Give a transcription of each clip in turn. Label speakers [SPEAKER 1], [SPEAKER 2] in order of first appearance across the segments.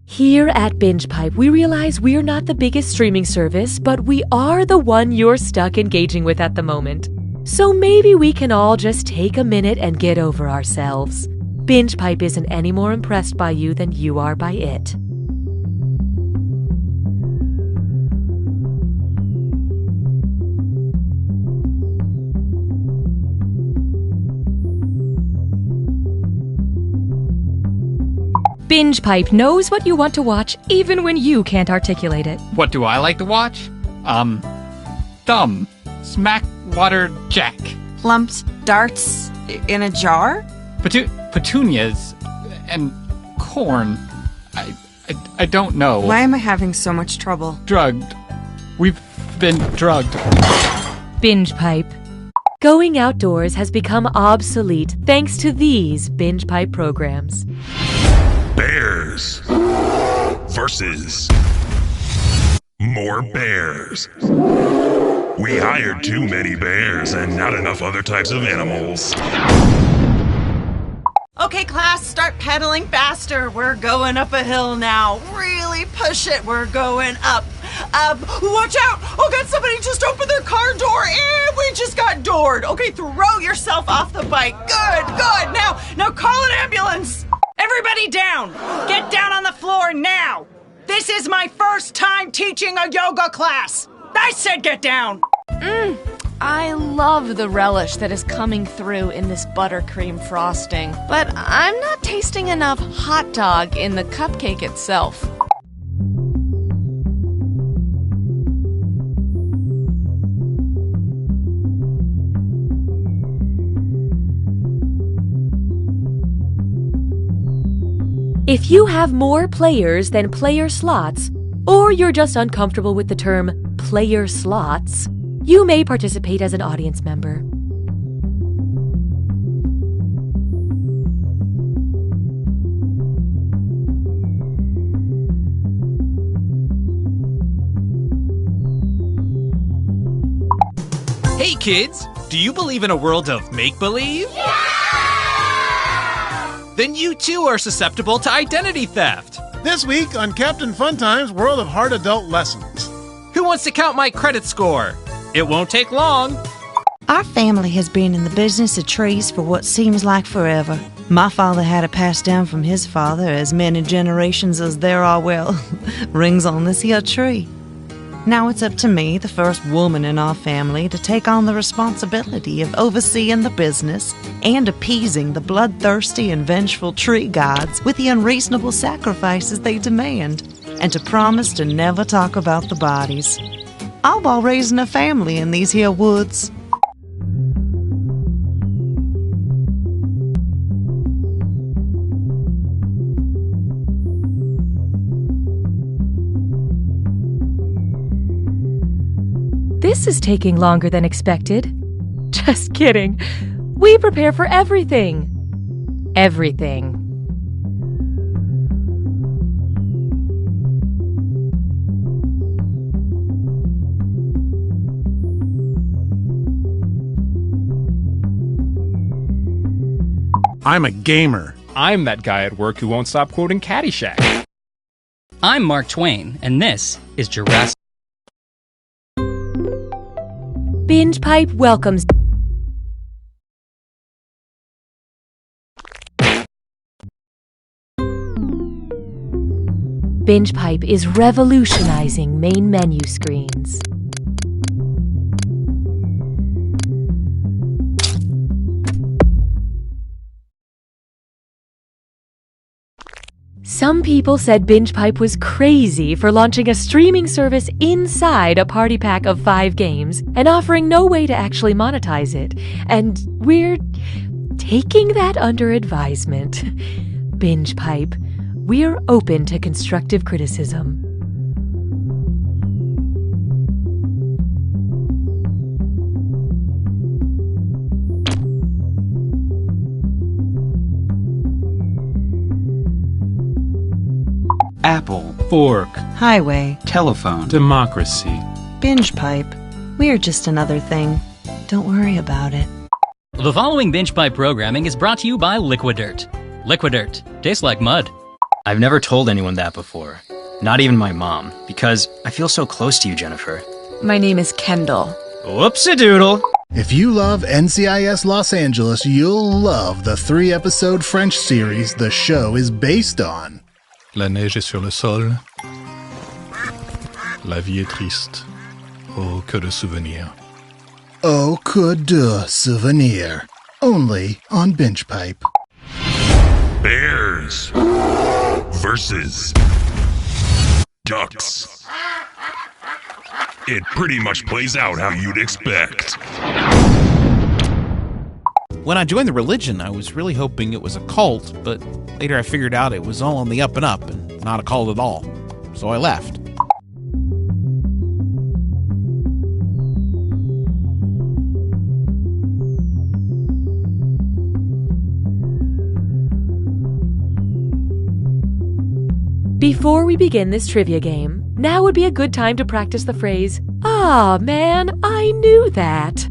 [SPEAKER 1] Here at Binge Pipe, we realize we're not the biggest streaming service, but we are the one you're stuck engaging with at the moment. So maybe we can all just take a minute and get over ourselves. Binge Pipe isn't any more impressed by you than you are by it. Binge Pipe knows what you want to watch even when you can't articulate it.
[SPEAKER 2] What do I like to watch? Thumb. Smack Water Jack.
[SPEAKER 3] Lumps, darts in a jar?
[SPEAKER 2] Petunias and corn. I don't know.
[SPEAKER 3] Why am I having so much trouble?
[SPEAKER 2] Drugged. We've been drugged.
[SPEAKER 1] Binge Pipe. Going outdoors has become obsolete thanks to these Binge Pipe programs.
[SPEAKER 4] Bears versus more bears. We hired too many bears and not enough other types of animals.
[SPEAKER 3] Okay, class, start pedaling faster. We're going up a hill now. Really push it. We're going up. Watch out! Oh God, somebody just opened their car door and we just got doored. Okay, throw yourself off the bike. Good. Now call an ambulance. Everybody down! Get down on the floor now! This is my first time teaching a yoga class! I said get down!
[SPEAKER 5] I love the relish that is coming through in this buttercream frosting, but I'm not tasting enough hot dog in the cupcake itself.
[SPEAKER 1] If you have more players than player slots, or you're just uncomfortable with the term player slots, you may participate as an audience member.
[SPEAKER 6] Hey kids, do you believe in a world of make-believe? Yeah! Then you too are susceptible to identity theft.
[SPEAKER 7] This week on Captain Funtime's World of Hard Adult Lessons.
[SPEAKER 6] Who wants to count my credit score? It won't take long.
[SPEAKER 8] Our family has been in the business of trees for what seems like forever. My father had it passed down from his father as many generations as there are, rings on this here tree. Now it's up to me, the first woman in our family, to take on the responsibility of overseeing the business and appeasing the bloodthirsty and vengeful tree gods with the unreasonable sacrifices they demand, and to promise to never talk about the bodies. All while raising a family in these here woods.
[SPEAKER 1] This is taking longer than expected. Just kidding. We prepare for everything. Everything.
[SPEAKER 7] I'm a gamer.
[SPEAKER 9] I'm that guy at work who won't stop quoting Caddyshack.
[SPEAKER 10] I'm Mark Twain, and this is Jurassic.
[SPEAKER 1] Binge Pipe welcomes. Binge Pipe is revolutionizing main menu screens. Some people said Binge Pipe was crazy for launching a streaming service inside a party pack of 5 games and offering no way to actually monetize it. And we're taking that under advisement. Binge Pipe, we're open to constructive criticism.
[SPEAKER 11] Apple, fork,
[SPEAKER 8] Highway,
[SPEAKER 11] telephone,
[SPEAKER 9] Democracy.
[SPEAKER 8] Binge Pipe. We're just another thing. Don't worry about it.
[SPEAKER 10] The following Binge Pipe programming is brought to you by Liquidirt. Liquidirt. Tastes like mud.
[SPEAKER 11] I've never told anyone that before. Not even my mom, because I feel so close to you, Jennifer.
[SPEAKER 5] My name is Kendall.
[SPEAKER 11] Whoops-a-doodle.
[SPEAKER 7] If you love NCIS Los Angeles, you'll love the 3-episode French series the show is based on.
[SPEAKER 9] La neige est sur le sol. La vie est triste. Oh, que de souvenirs.
[SPEAKER 7] Oh, que de souvenir. Only on Binge Pipe.
[SPEAKER 4] Bears versus ducks. It pretty much plays out how you'd expect.
[SPEAKER 12] When I joined the religion, I was really hoping it was a cult, but later I figured out it was all on the up and up and not a cult at all. So I left.
[SPEAKER 1] Before we begin this trivia game, now would be a good time to practice the phrase, "Ah, man, I knew that."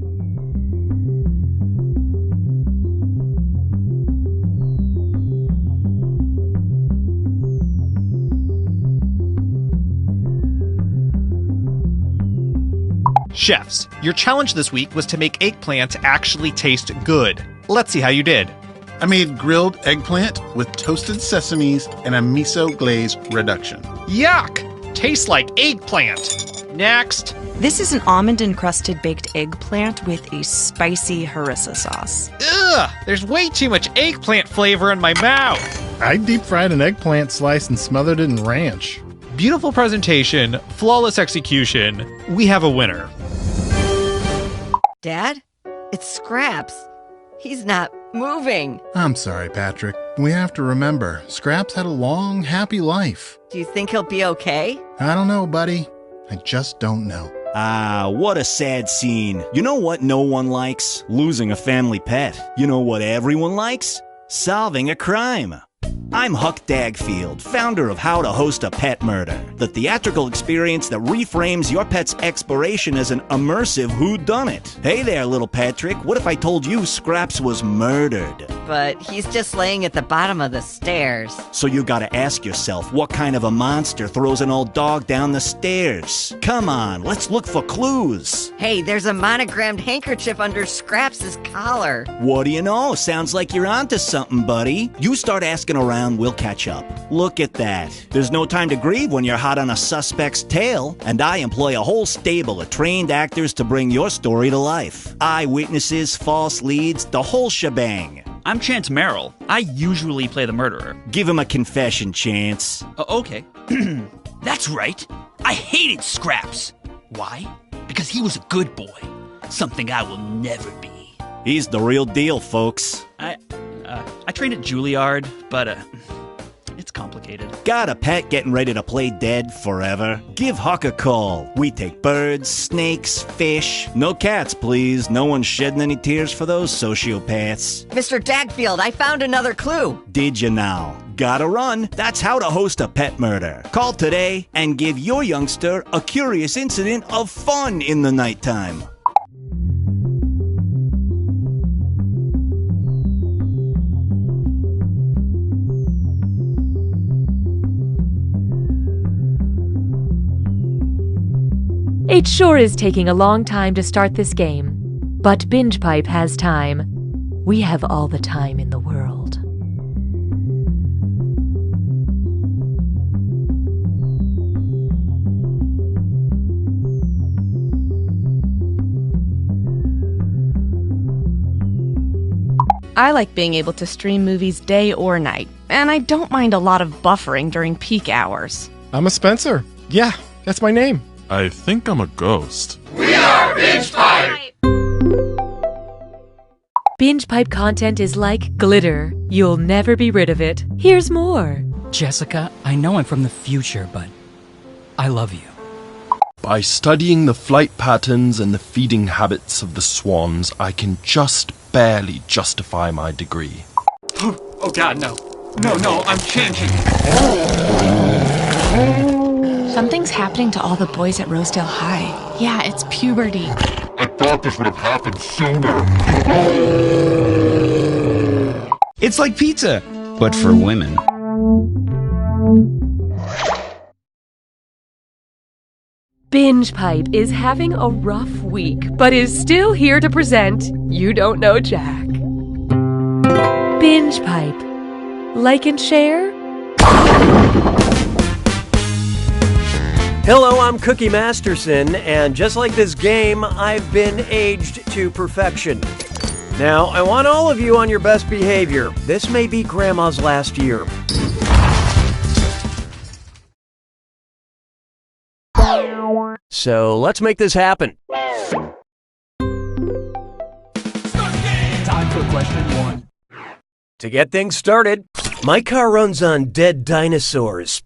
[SPEAKER 6] Chefs, your challenge this week was to make eggplant actually taste good. Let's see how you did.
[SPEAKER 7] I made grilled eggplant with toasted sesames and a miso glaze reduction.
[SPEAKER 6] Yuck! Tastes like eggplant. Next.
[SPEAKER 8] This is an almond-encrusted baked eggplant with a spicy harissa sauce.
[SPEAKER 6] Ugh! There's way too much eggplant flavor in my mouth.
[SPEAKER 7] I deep-fried an eggplant slice and smothered it in ranch.
[SPEAKER 6] Beautiful presentation, flawless execution. We have a winner.
[SPEAKER 13] Dad? It's Scraps. He's not moving.
[SPEAKER 7] I'm sorry, Patrick. We have to remember, Scraps had a long, happy life.
[SPEAKER 13] Do you think he'll be okay?
[SPEAKER 7] I don't know, buddy. I just don't know.
[SPEAKER 14] Ah, what a sad scene. You know what no one likes? Losing a family pet. You know what everyone likes? Solving a crime. I'm Huck Dagfield, founder of How to Host a Pet Murder, the theatrical experience that reframes your pet's exploration as an immersive whodunit. Hey there, little Patrick. What if I told you Scraps was murdered?
[SPEAKER 13] But he's just laying at the bottom of the stairs.
[SPEAKER 14] So you gotta ask yourself, what kind of a monster throws an old dog down the stairs? Come on, let's look for clues.
[SPEAKER 13] Hey, there's a monogrammed handkerchief under Scraps' collar.
[SPEAKER 14] What do you know? Sounds like you're onto something, buddy. You start asking around, we'll catch up. Look at that. There's no time to grieve when you're hot on a suspect's tail, and I employ a whole stable of trained actors to bring your story to life. Eyewitnesses, false leads, the whole shebang.
[SPEAKER 10] I'm Chance Merrill. I usually play the murderer.
[SPEAKER 14] Give him a confession, Chance.
[SPEAKER 10] Okay. That's right. I hated Scraps. Why? Because he was a good boy. Something I will never be.
[SPEAKER 14] He's the real deal, folks.
[SPEAKER 10] I trained at Juilliard, but it's complicated.
[SPEAKER 14] Got a pet getting ready to play dead forever? Give Huck a call. We take birds, snakes, fish. No cats, please. No one's shedding any tears for those sociopaths.
[SPEAKER 13] Mr. Dagfield, I found another clue.
[SPEAKER 14] Did you now? Gotta run. That's how to host a pet murder. Call today and give your youngster a curious incident of fun in the nighttime.
[SPEAKER 1] It sure is taking a long time to start this game, but Binge Pipe has time. We have all the time in the world.
[SPEAKER 5] I like being able to stream movies day or night, and I don't mind a lot of buffering during peak hours.
[SPEAKER 9] I'm a Spencer. Yeah, that's my name.
[SPEAKER 15] I think I'm a ghost.
[SPEAKER 16] We are Binge Pipe!
[SPEAKER 1] Binge Pipe content is like glitter. You'll never be rid of it. Here's more.
[SPEAKER 10] Jessica, I know I'm from the future, but I love you.
[SPEAKER 15] By studying the flight patterns and the feeding habits of the swans, I can just barely justify my degree.
[SPEAKER 2] Oh God, no. No, I'm changing.
[SPEAKER 5] Something's happening to all the boys at Rosedale High. Yeah, it's puberty.
[SPEAKER 16] I thought this would have happened sooner.
[SPEAKER 17] It's like pizza, but for women.
[SPEAKER 1] Binge Pipe is having a rough week, but is still here to present You Don't Know Jack. Binge Pipe. Like and share?
[SPEAKER 17] Hello, I'm Cookie Masterson, and just like this game, I've been aged to perfection. Now, I want all of you on your best behavior. This may be Grandma's last year. So, let's make this happen.
[SPEAKER 10] Time for question 1.
[SPEAKER 17] To get things started, my car runs on dead dinosaurs.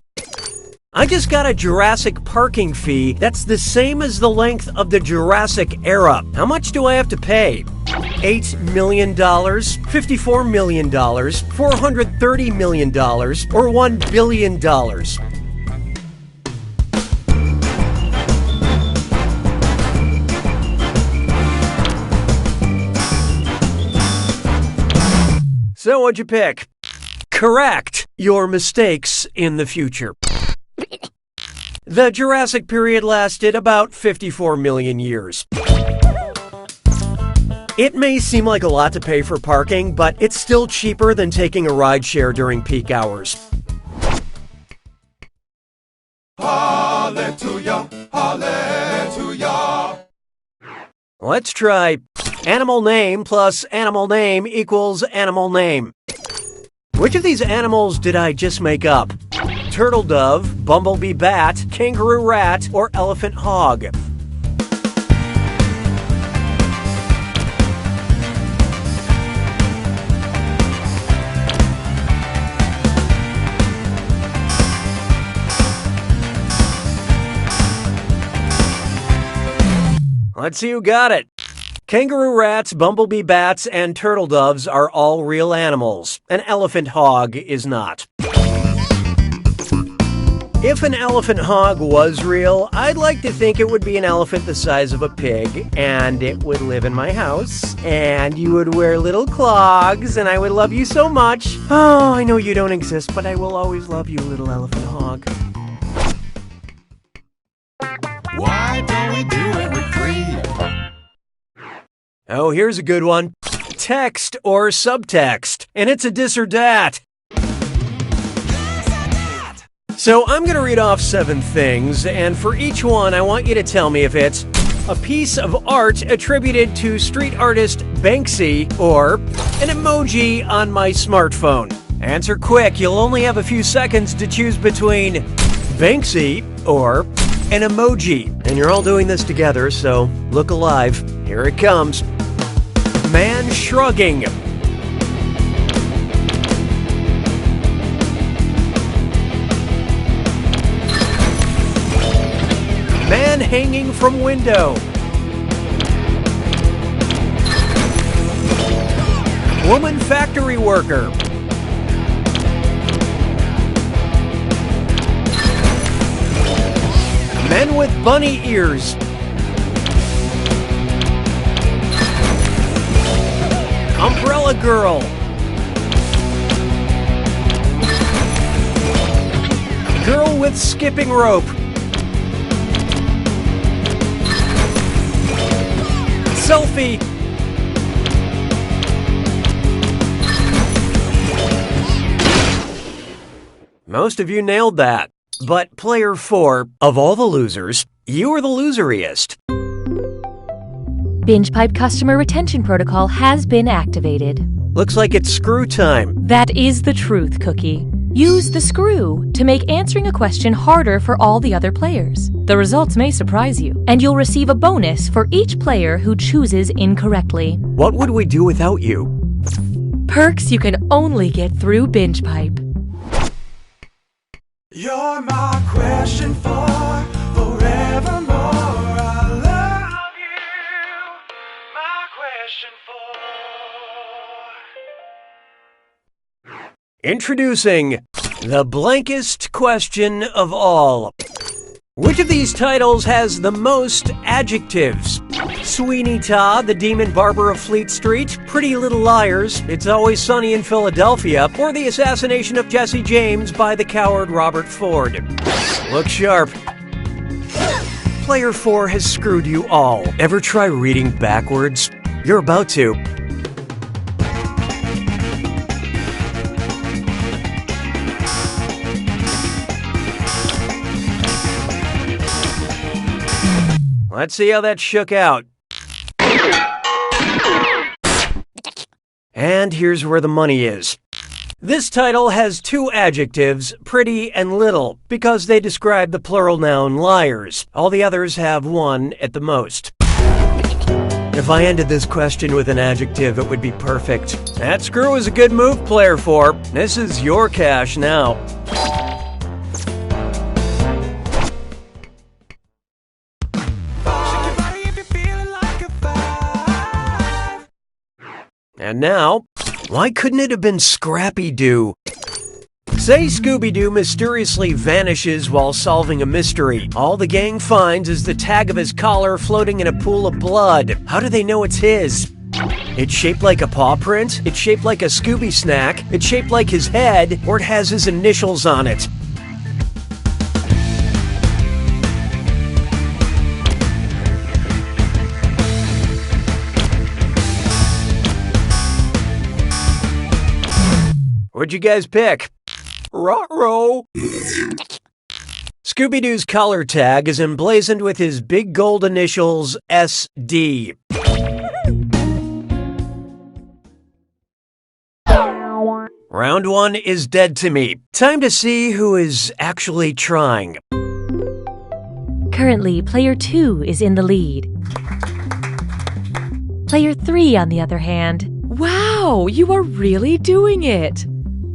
[SPEAKER 17] I just got a Jurassic parking fee that's the same as the length of the Jurassic era. How much do I have to pay? $8 million, $54 million, $430 million, or $1 billion? So what'd you pick? Correct your mistakes in the future. The Jurassic period lasted about 54 million years. It may seem like a lot to pay for parking, but it's still cheaper than taking a rideshare during peak hours.
[SPEAKER 16] Hallelujah, hallelujah.
[SPEAKER 17] Let's try animal name plus animal name equals animal name. Which of these animals did I just make up? Turtle dove, bumblebee bat, kangaroo rat, or elephant hog? Let's see who got it. Kangaroo rats, bumblebee bats, and turtle doves are all real animals. An elephant hog is not. If an elephant hog was real, I'd like to think it would be an elephant the size of a pig, and it would live in my house, and you would wear little clogs, and I would love you so much. Oh, I know you don't exist, but I will always love you, little elephant hog.
[SPEAKER 16] Why don't we do it with 3?
[SPEAKER 17] Oh, here's a good one. Text or subtext, and it's a this or dat. So I'm going to read off 7 things, and for each one, I want you to tell me if it's a piece of art attributed to street artist Banksy or an emoji on my smartphone. Answer quick, you'll only have a few seconds to choose between Banksy or an emoji. And you're all doing this together, so look alive. Here it comes. Man shrugging. Man hanging from window. Woman factory worker. Men with bunny ears. Umbrella girl. Girl with skipping rope. Selfie. Most of you nailed that. But player 4, of all the losers, you are the loseriest.
[SPEAKER 1] Binge Pipe customer retention protocol has been activated.
[SPEAKER 17] Looks like it's screw time.
[SPEAKER 1] That is the truth, Cookie. Use the screw to make answering a question harder for all the other players. The results may surprise you, and you'll receive a bonus for each player who chooses incorrectly.
[SPEAKER 17] What would we do without you?
[SPEAKER 1] Perks you can only get through Binge Pipe.
[SPEAKER 16] You're my question for forevermore. I love you. My question for.
[SPEAKER 17] Introducing the blankest question of all. Which of these titles has the most adjectives? Sweeney Todd, the Demon Barber of Fleet Street, Pretty Little Liars, It's Always Sunny in Philadelphia, or The Assassination of Jesse James by the coward Robert Ford? Look sharp. Player 4 has screwed you all. Ever try reading backwards? You're about to. Let's see how that shook out. And here's where the money is. This title has two adjectives, pretty and little, because they describe the plural noun liars. All the others have one at the most. If I ended this question with an adjective, it would be perfect. That screw is a good move, Player 4. This is your cash now. And now, why couldn't it have been Scrappy-Doo? Say Scooby-Doo mysteriously vanishes while solving a mystery. All the gang finds is the tag of his collar floating in a pool of blood. How do they know it's his? It's shaped like a paw print, it's shaped like a Scooby snack, it's shaped like his head, or it has his initials on it. What'd you guys pick? Ruh-roh. Scooby-Doo's collar tag is emblazoned with his big gold initials SD. Round 1 is dead to me. Time to see who is actually trying.
[SPEAKER 1] Currently, player 2 is in the lead. Player 3, on the other hand, wow, you are really doing it.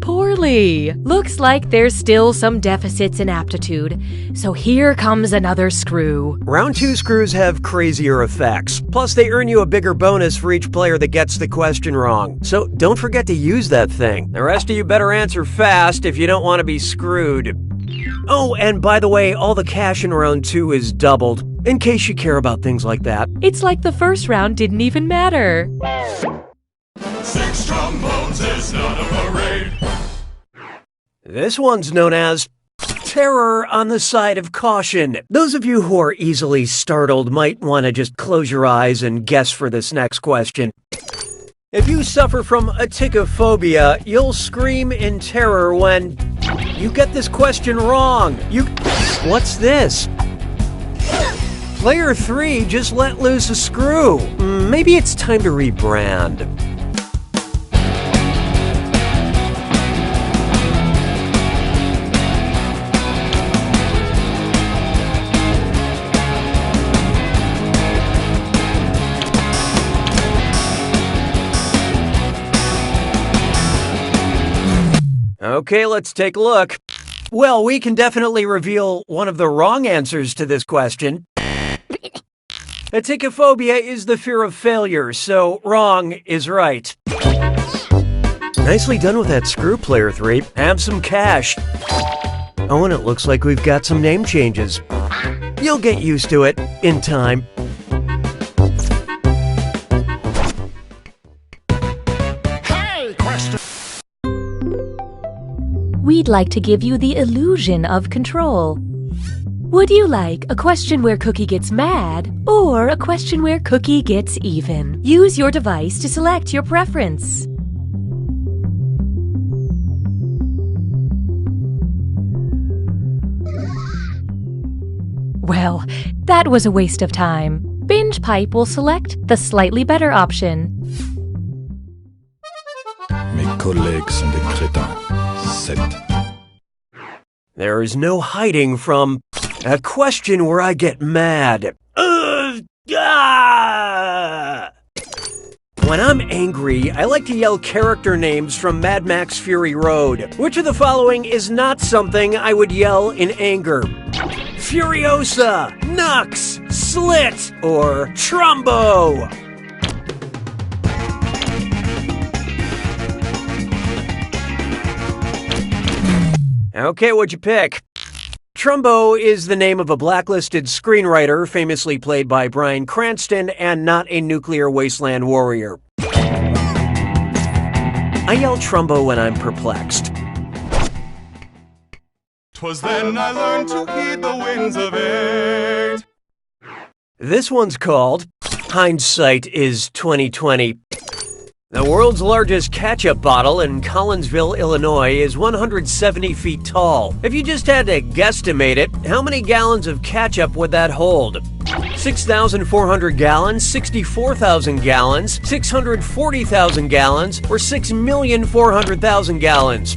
[SPEAKER 1] Poorly. Looks like there's still some deficits in aptitude, so here comes another screw.
[SPEAKER 17] Round 2 screws have crazier effects. Plus, they earn you a bigger bonus for each player that gets the question wrong. So don't forget to use that thing. The rest of you better answer fast if you don't want to be screwed. Oh, and by the way, all the cash in round 2 is doubled, in case you care about things like that.
[SPEAKER 1] It's like the first round didn't even matter.
[SPEAKER 16] 6 trombones is not a parade.
[SPEAKER 17] This one's known as terror on the side of caution. Those of you who are easily startled might want to just close your eyes and guess for this next question. If you suffer from aticophobia, you'll scream in terror when you get this question wrong. What's this? Player 3 just let loose a screw. Maybe it's time to rebrand. Okay, let's take a look. Well, we can definitely reveal one of the wrong answers to this question. Aticophobia is the fear of failure, so wrong is right. Nicely done with that screw, Player 3. Have some cash. Oh, and it looks like we've got some name changes. You'll get used to it in time.
[SPEAKER 16] Hey, question.
[SPEAKER 1] We'd like to give you the illusion of control. Would you like a question where Cookie gets mad, or a question where Cookie gets even? Use your device to select your preference. Well, that was a waste of time. Binge Pipe will select the slightly better option.
[SPEAKER 9] Mes collègues sont des crétins. 7.
[SPEAKER 17] There is no hiding from a question where I get mad. When I'm angry, I like to yell character names from Mad Max Fury Road. Which of the following is not something I would yell in anger? Furiosa, Nux, Slit, or Trumbo? Okay, what'd you pick? Trumbo is the name of a blacklisted screenwriter famously played by Bryan Cranston and not a nuclear wasteland warrior. I yell Trumbo when I'm perplexed.
[SPEAKER 16] 'Twas then I learned to heed the winds of age.
[SPEAKER 17] This one's called Hindsight is 2020. The world's largest ketchup bottle in Collinsville, Illinois is 170 feet tall. If you just had to guesstimate it, how many gallons of ketchup would that hold? 6,400 gallons, 64,000 gallons, 640,000 gallons, or 6,400,000 gallons?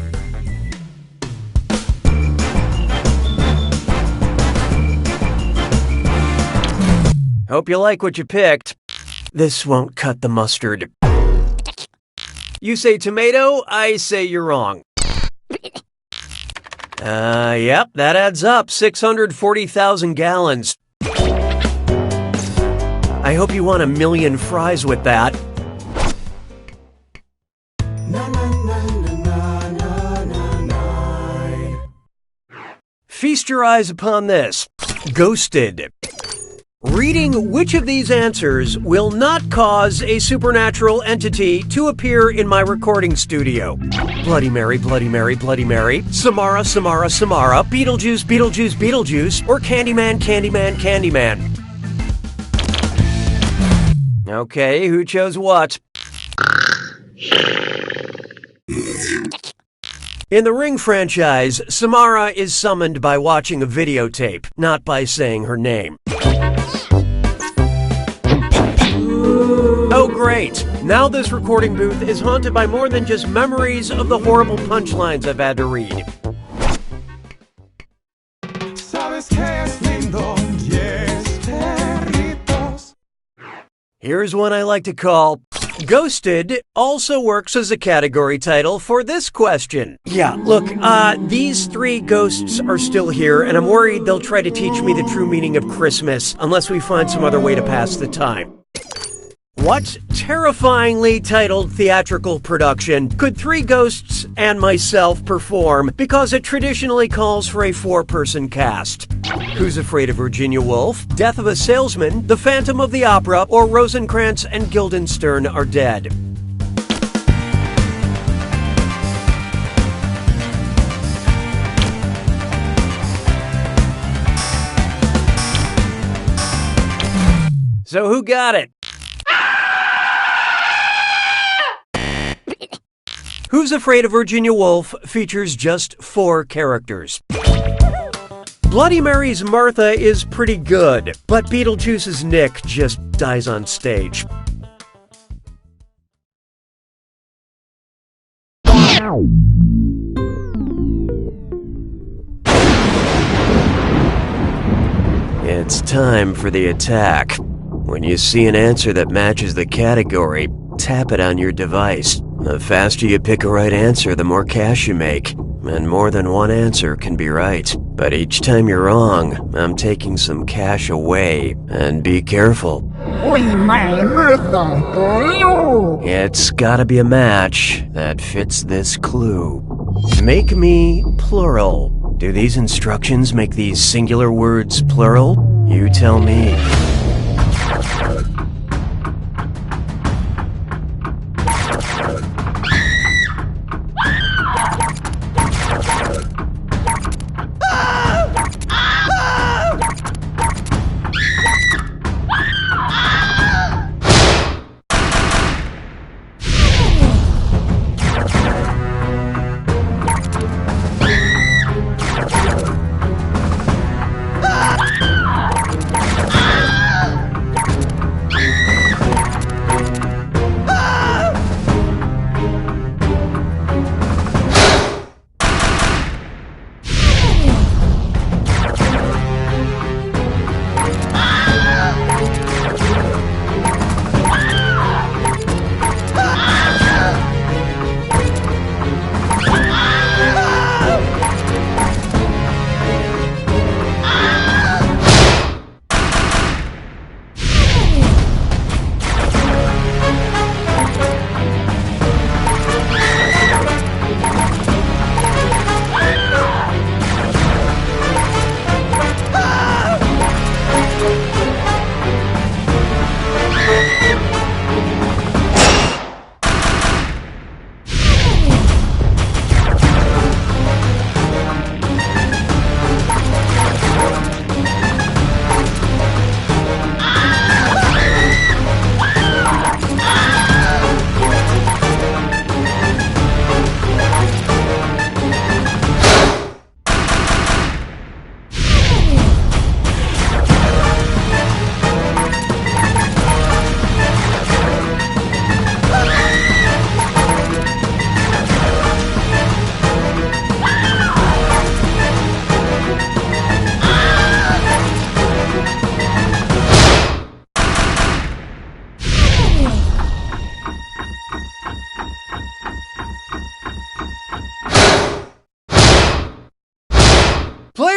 [SPEAKER 17] Hope you like what you picked. This won't cut the mustard. You say tomato, I say you're wrong. Yep, that adds up. 640,000 gallons. I hope you want 1,000,000 fries with that. Feast your eyes upon this. Ghosted. Reading which of these answers will not cause a supernatural entity to appear in my recording studio? Bloody Mary, Bloody Mary, Bloody Mary, Samara, Samara, Samara, Beetlejuice, Beetlejuice, Beetlejuice, or Candyman, Candyman, Candyman? Okay, who chose what? In the Ring franchise, Samara is summoned by watching a videotape, not by saying her name. Oh great! Now this recording booth is haunted by more than just memories of the horrible punchlines I've had to read. Here's one I like to call Ghosted also works as a category title for this question. Yeah, look, these 3 ghosts are still here, and I'm worried they'll try to teach me the true meaning of Christmas unless we find some other way to pass the time. What terrifyingly titled theatrical production could 3 ghosts and myself perform because it traditionally calls for a 4-person cast? Who's Afraid of Virginia Woolf, Death of a Salesman, The Phantom of the Opera, or Rosencrantz and Guildenstern Are Dead? So who got it? Who's Afraid of Virginia Woolf features just 4 characters. Bloody Mary's Martha is pretty good, but Beetlejuice's Nick just dies on stage. It's time for the attack. When you see an answer that matches the category, tap it on your device. The faster you pick a right answer, the more cash you make. And more than one answer can be right. But each time you're wrong, I'm taking some cash away. And be careful. It's gotta be a match that fits this clue. Make me plural. Do these instructions make these singular words plural? You tell me.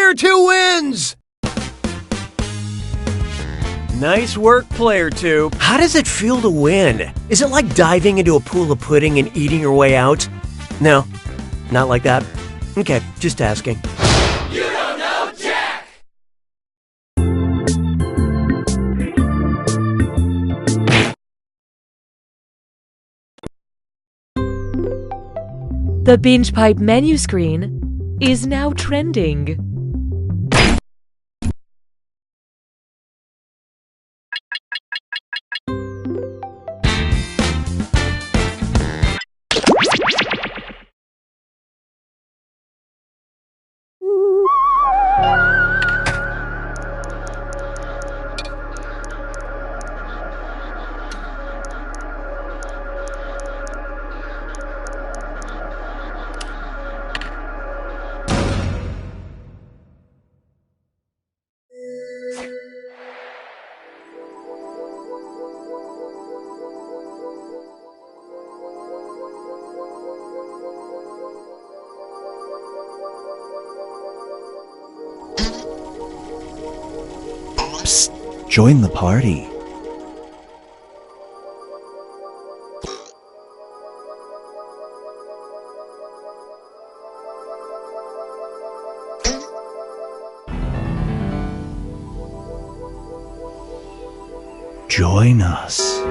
[SPEAKER 17] Player 2 wins! Nice work, Player 2. How does it feel to win? Is it like diving into a pool of pudding and eating your way out? No, not like that. Okay, just asking.
[SPEAKER 16] You don't know Jack!
[SPEAKER 1] The Binge Pipe menu screen is now trending.
[SPEAKER 14] Psst, join the party. Join us.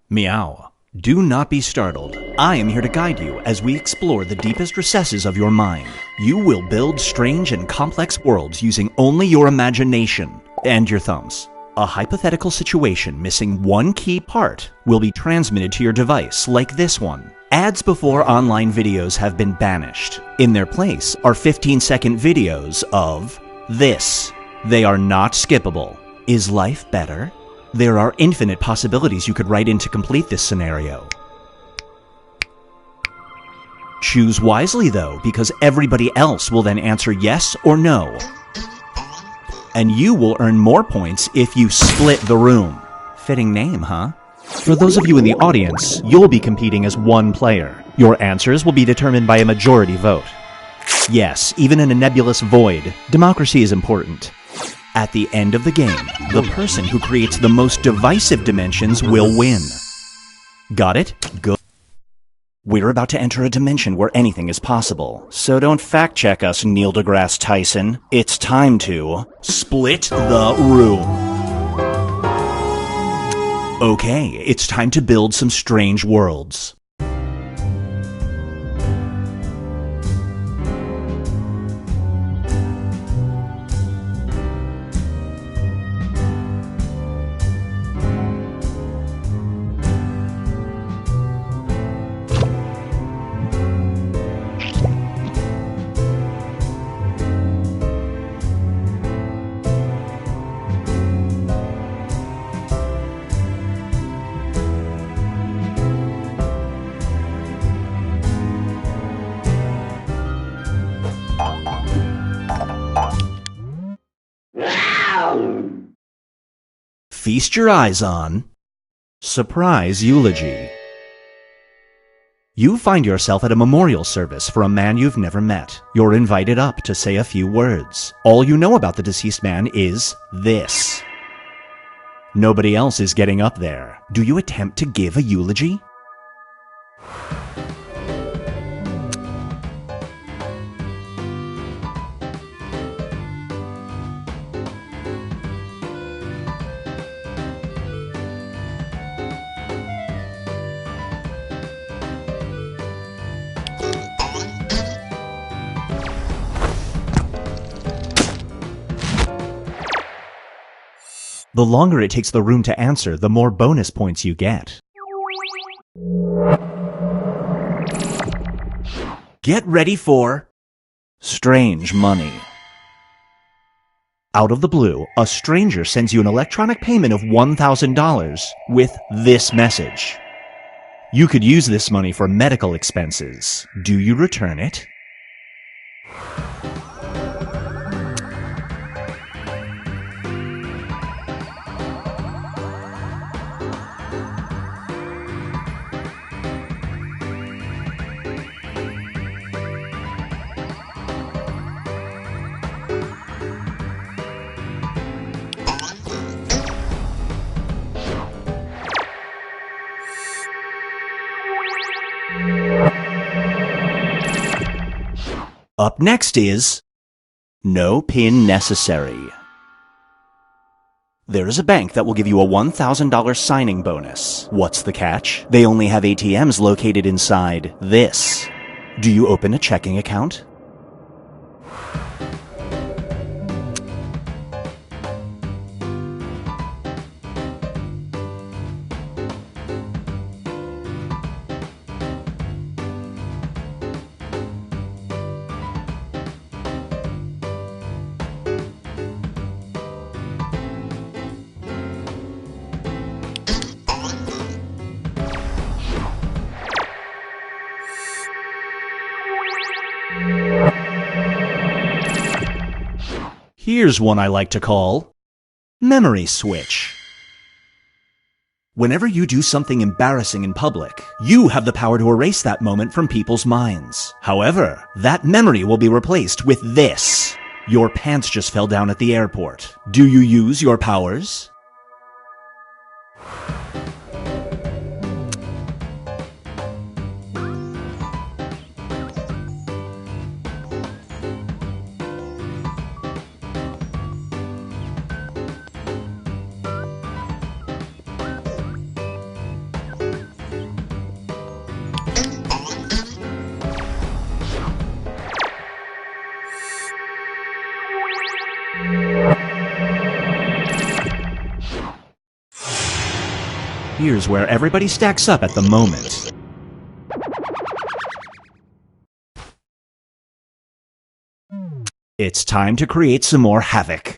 [SPEAKER 14] Meow. Do not be startled. I am here to guide you as we explore the deepest recesses of your mind. You will build strange and complex worlds using only your imagination and your thumbs. A hypothetical situation missing one key part will be transmitted to your device, like this one. Ads before online videos have been banished. In their place are 15-second videos of this. They are not skippable. Is life better? There are infinite possibilities you could write in to complete this scenario. Choose wisely though, because everybody else will then answer yes or no. And you will earn more points if you split the room. Fitting name, huh? For those of you in the audience, you'll be competing as one player. Your answers will be determined by a majority vote. Yes, even in a nebulous void, democracy is important. At the end of the game, the person who creates the most divisive dimensions will win. Got it? Good. We're about to enter a dimension where anything is possible, so don't fact-check us, Neil deGrasse Tyson. It's time to split the room. Okay, it's time to build some strange worlds. Feast your eyes on Surprise Eulogy. You find yourself at a memorial service for a man you've never met. You're invited up to say a few words. All you know about the deceased man is this. Nobody else is getting up there. Do you attempt to give a eulogy? The longer it takes the room to answer, the more bonus points you get. Get ready for strange money. Out of the blue, a stranger sends you an electronic payment of $1,000 with this message. You could use this money for medical expenses. Do you return it? Up next is no pin necessary. There is a bank that will give you a $1,000 signing bonus. What's the catch? They only have ATMs located inside this. Do you open a checking account? Here's one I like to call memory switch. Whenever you do something embarrassing in public, you have the power to erase that moment from people's minds. However, that memory will be replaced with this. Your pants just fell down at the airport. Do you use your powers? Here's where everybody stacks up at the moment. It's time to create some more havoc.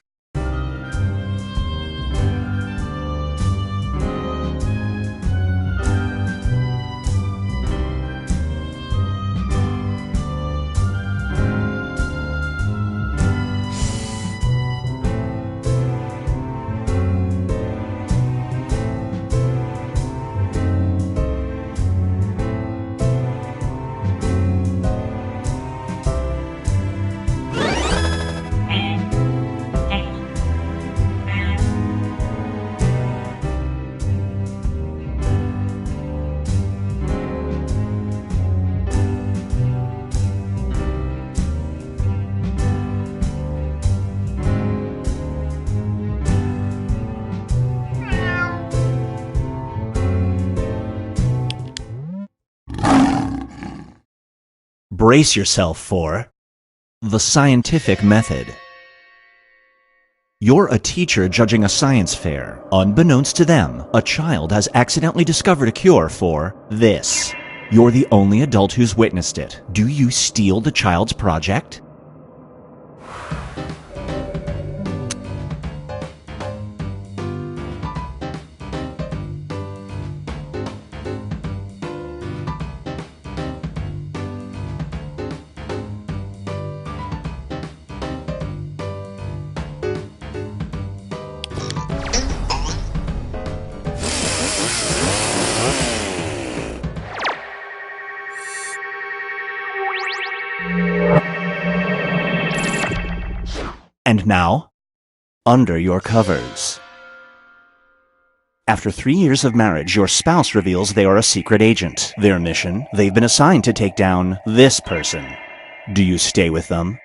[SPEAKER 14] Brace yourself for the scientific method. You're a teacher judging a science fair. Unbeknownst to them, a child has accidentally discovered a cure for this. You're the only adult who's witnessed it. Do you steal the child's project? And now, under your covers. After 3 years of marriage, your spouse reveals they are a secret agent. Their mission, they've been assigned to take down this person. Do you stay with them?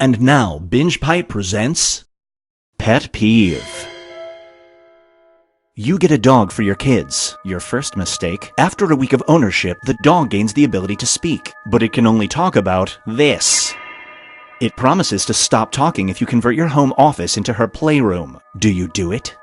[SPEAKER 14] And now, Binge Pipe presents Pet Peeve. You get a dog for your kids. Your first mistake. After a week of ownership, the dog gains the ability to speak, but it can only talk about this. It promises to stop talking if you convert your home office into her playroom. Do you do it?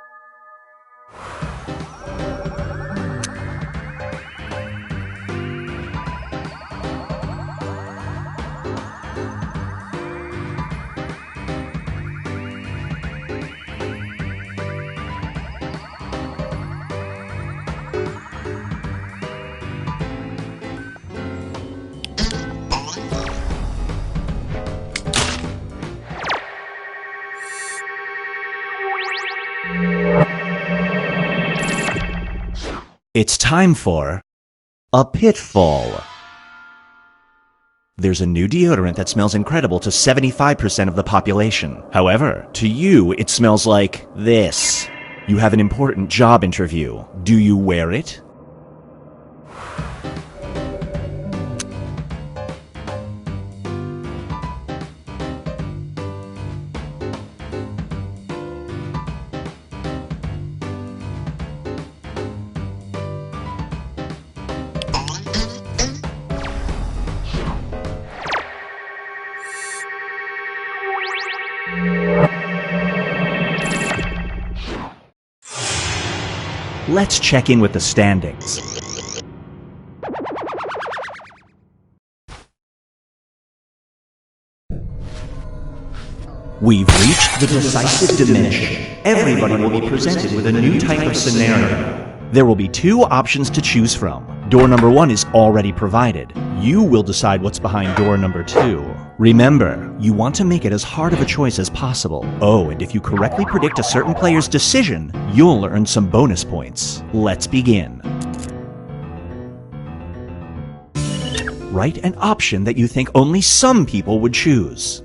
[SPEAKER 14] It's time for a pitfall. There's a new deodorant that smells incredible to 75% of the population. However, to you, it smells like this. You have an important job interview. Do you wear it? Let's check in with the standings. We've reached the decisive dimension. Everybody will be presented with a new type of scenario. There will be 2 options to choose from. Door number 1 is already provided. You will decide what's behind door number 2. Remember, you want to make it as hard of a choice as possible. Oh, and if you correctly predict a certain player's decision, you'll earn some bonus points. Let's begin. Write an option that you think only some people would choose.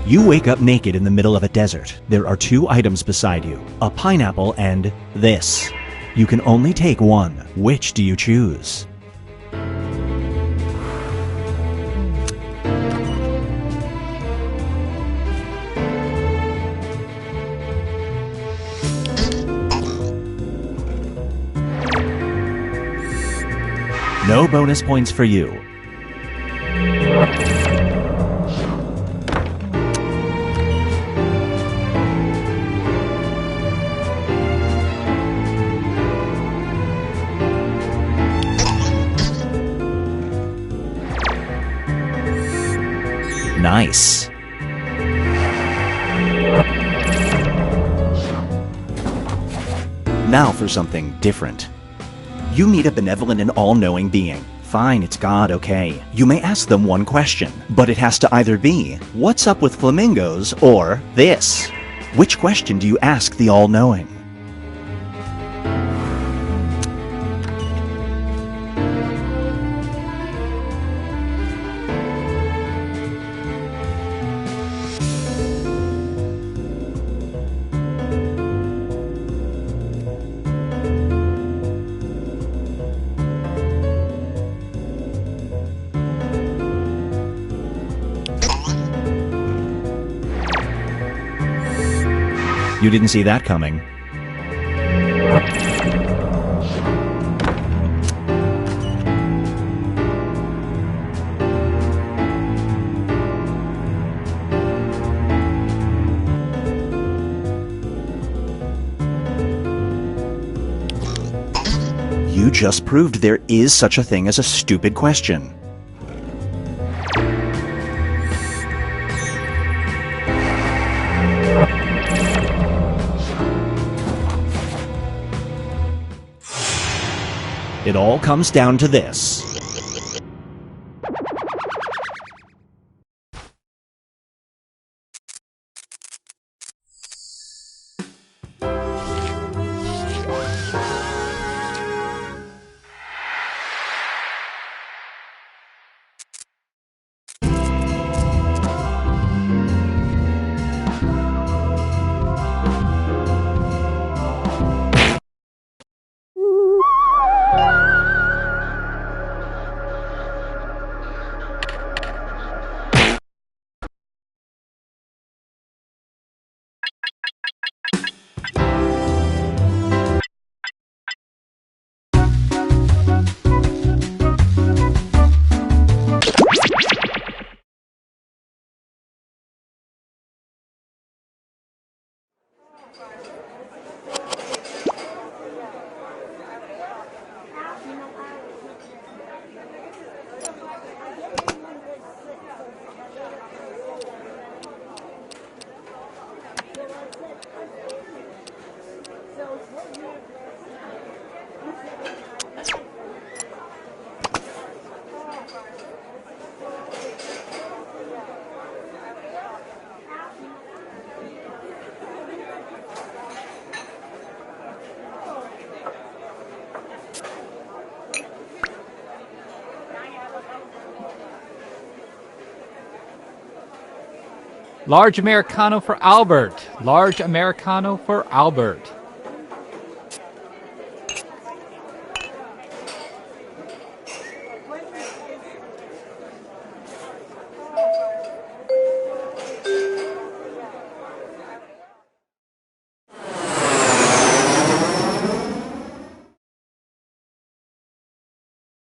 [SPEAKER 14] You wake up naked in the middle of a desert. There are 2 items beside you, a pineapple and this. You can only take one. Which do you choose? No bonus points for you. Nice. Now for something different. You meet a benevolent and all-knowing being. Fine, it's God, okay. You may ask them one question, but it has to either be, what's up with flamingos, or this. Which question do you ask the all-knowing? You didn't see that coming. You just proved there is such a thing as a stupid question. It all comes down to this.
[SPEAKER 2] Large Americano for Albert. Large Americano for Albert.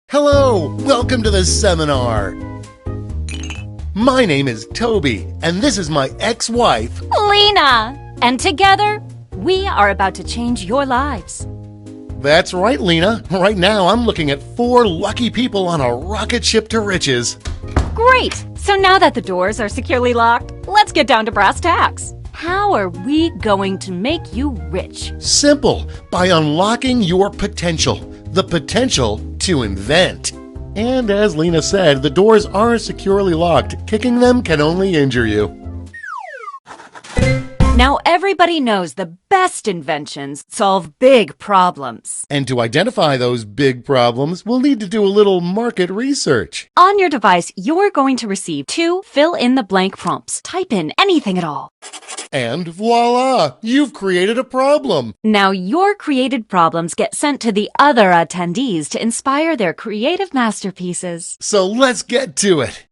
[SPEAKER 18] Hello, welcome to the seminar. My name is Toby, and this is my ex-wife,
[SPEAKER 19] Lena! And together, we are about to change your lives.
[SPEAKER 18] That's right, Lena. Right now, I'm looking at 4 lucky people on a rocket ship to riches.
[SPEAKER 19] Great! So now that the doors are securely locked, let's get down to brass tacks. How are we going to make you rich?
[SPEAKER 18] Simple, by unlocking your potential. The potential to invent. And as Lena said, the doors are securely locked. Kicking them can only injure you.
[SPEAKER 19] Now everybody knows the best inventions solve big problems.
[SPEAKER 18] And to identify those big problems, we'll need to do a little market research.
[SPEAKER 19] On your device, you're going to receive 2 fill-in-the-blank prompts. Type in anything at all.
[SPEAKER 18] And voila! You've created a problem!
[SPEAKER 19] Now your created problems get sent to the other attendees to inspire their creative masterpieces.
[SPEAKER 18] So let's get to it!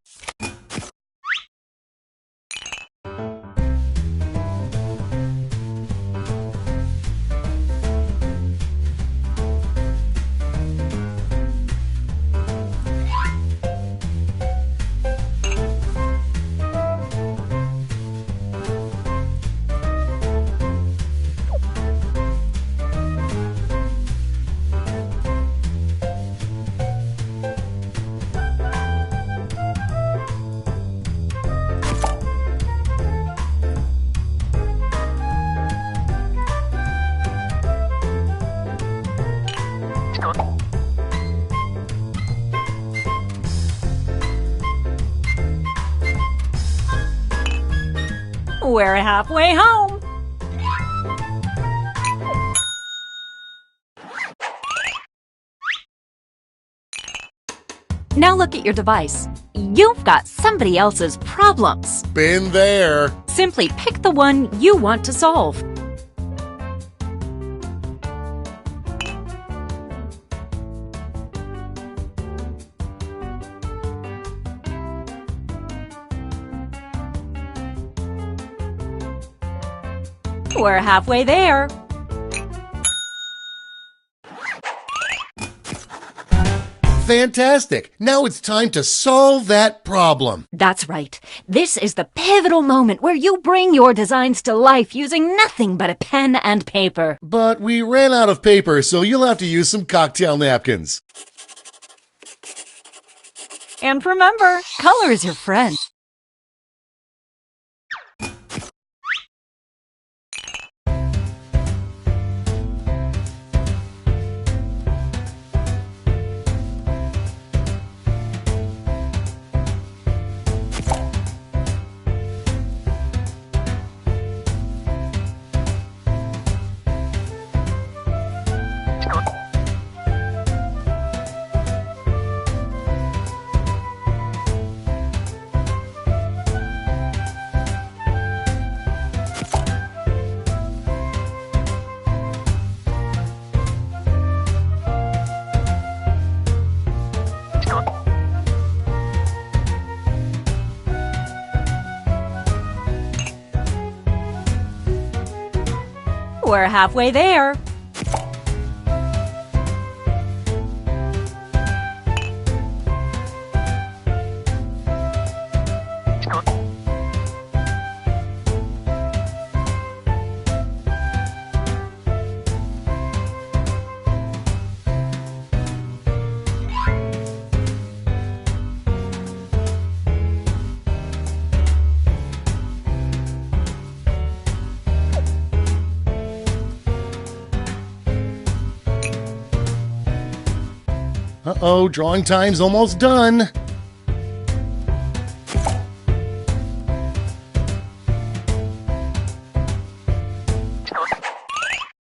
[SPEAKER 19] We're halfway home. Now look at your device. You've got somebody else's problems.
[SPEAKER 18] Been there.
[SPEAKER 19] Simply pick the one you want to solve. We're halfway there.
[SPEAKER 18] Fantastic! Now it's time to solve that problem.
[SPEAKER 19] That's right. This is the pivotal moment where you bring your designs to life using nothing but a pen and paper.
[SPEAKER 18] But we ran out of paper, so you'll have to use some cocktail napkins.
[SPEAKER 19] And remember, color is your friend. We're halfway there.
[SPEAKER 18] Uh-oh, drawing time's almost done.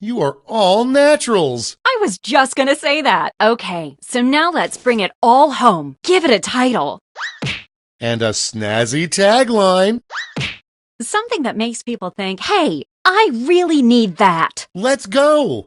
[SPEAKER 18] You are all naturals.
[SPEAKER 19] I was just gonna say that. Okay, so now let's bring it all home. Give it a title.
[SPEAKER 18] And a snazzy tagline.
[SPEAKER 19] Something that makes people think, hey, I really need that.
[SPEAKER 18] Let's go!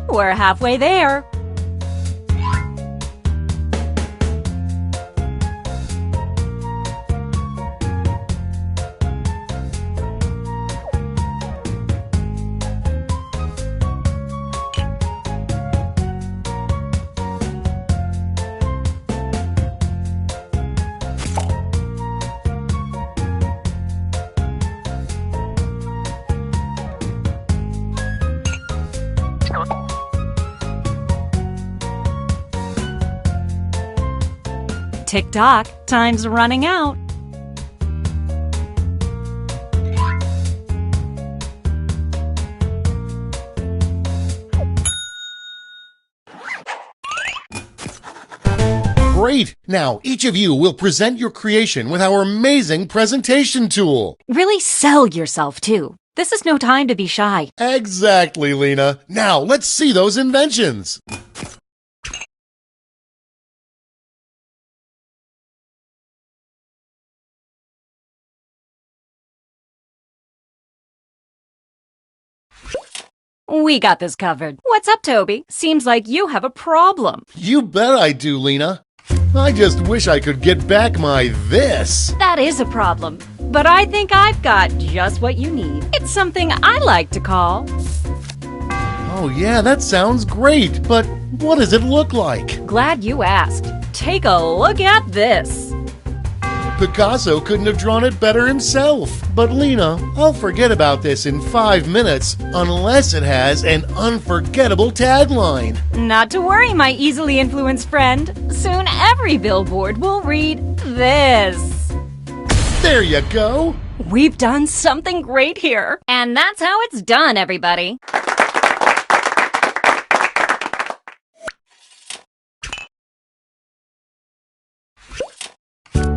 [SPEAKER 19] We're halfway there. Tick-tock, time's running out.
[SPEAKER 18] Great! Now, each of you will present your creation with our amazing presentation tool.
[SPEAKER 19] Really sell yourself, too. This is no time to be shy.
[SPEAKER 18] Exactly, Lena. Now, let's see those inventions.
[SPEAKER 19] We got this covered. What's up, Toby? Seems like you have a problem.
[SPEAKER 18] You bet I do, Lena. I just wish I could get back my this.
[SPEAKER 19] That is a problem. But I think I've got just what you need. It's something I like to call...
[SPEAKER 18] Oh yeah, that sounds great, but what does it look like?
[SPEAKER 19] Glad you asked. Take a look at this.
[SPEAKER 18] Picasso couldn't have drawn it better himself. But Lena, I'll forget about this in 5 minutes unless it has an unforgettable tagline.
[SPEAKER 19] Not to worry, my easily influenced friend. Soon every billboard will read this.
[SPEAKER 18] There you go.
[SPEAKER 19] We've done something great here. And that's how it's done, everybody.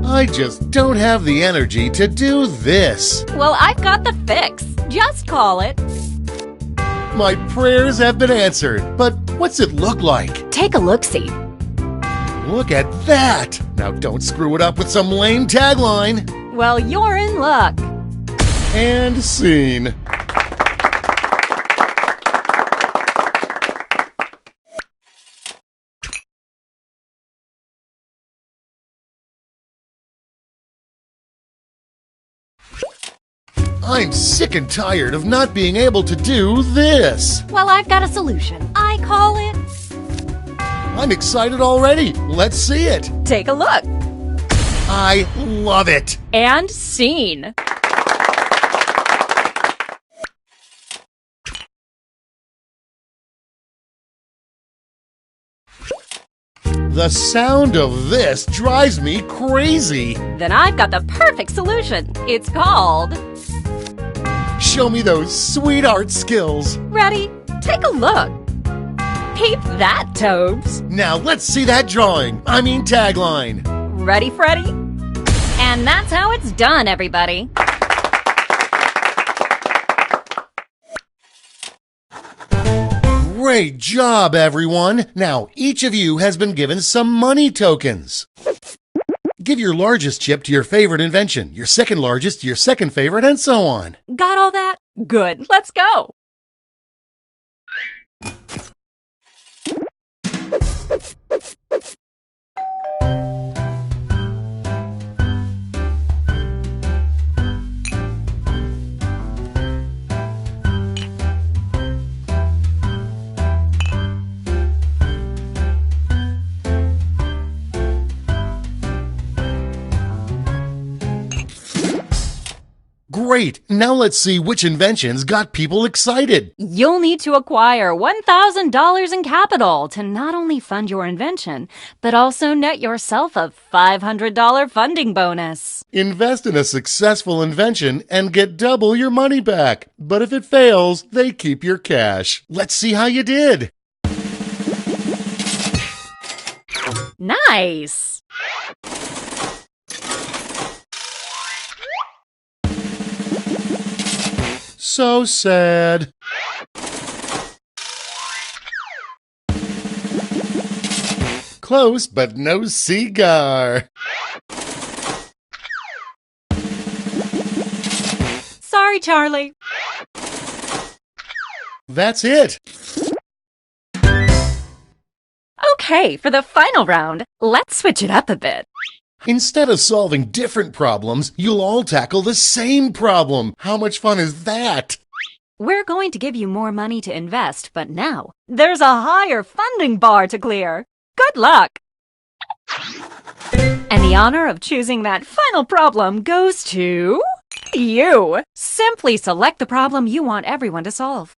[SPEAKER 18] I just don't have the energy to do this.
[SPEAKER 19] Well, I've got the fix. Just call it.
[SPEAKER 18] My prayers have been answered, but what's it look like?
[SPEAKER 19] Take a look-see.
[SPEAKER 18] Look at that! Now don't screw it up with some lame tagline.
[SPEAKER 19] Well, you're in luck.
[SPEAKER 18] And scene. I'm sick and tired of not being able to do this.
[SPEAKER 19] Well, I've got a solution. I call it...
[SPEAKER 18] I'm excited already. Let's see it.
[SPEAKER 19] Take a look.
[SPEAKER 18] I love it.
[SPEAKER 19] And scene.
[SPEAKER 18] The sound of this drives me crazy.
[SPEAKER 19] Then I've got the perfect solution. It's called...
[SPEAKER 18] Show me those sweet art skills.
[SPEAKER 19] Ready? Take a look. Peep that, Tobes.
[SPEAKER 18] Now let's see that drawing. I mean tagline.
[SPEAKER 19] Ready, Freddy? And that's how it's done, everybody.
[SPEAKER 18] Great job, everyone. Now each of you has been given some money tokens. Give your largest chip to your favorite invention, your second largest to your second favorite, and so on.
[SPEAKER 19] Got all that? Good. Let's go.
[SPEAKER 18] Great! Now let's see which inventions got people excited.
[SPEAKER 19] You'll need to acquire $1,000 in capital to not only fund your invention, but also net yourself a $500 funding bonus.
[SPEAKER 18] Invest in a successful invention and get double your money back. But if it fails, they keep your cash. Let's see how you did.
[SPEAKER 19] Nice!
[SPEAKER 18] So sad. Close, but no cigar.
[SPEAKER 19] Sorry, Charlie.
[SPEAKER 18] That's it.
[SPEAKER 19] Okay, for the final round, let's switch it up a bit.
[SPEAKER 18] Instead of solving different problems, you'll all tackle the same problem. How much fun is that?
[SPEAKER 19] We're going to give you more money to invest, but now there's a higher funding bar to clear. Good luck! And the honor of choosing that final problem goes to you. Simply select the problem you want everyone to solve.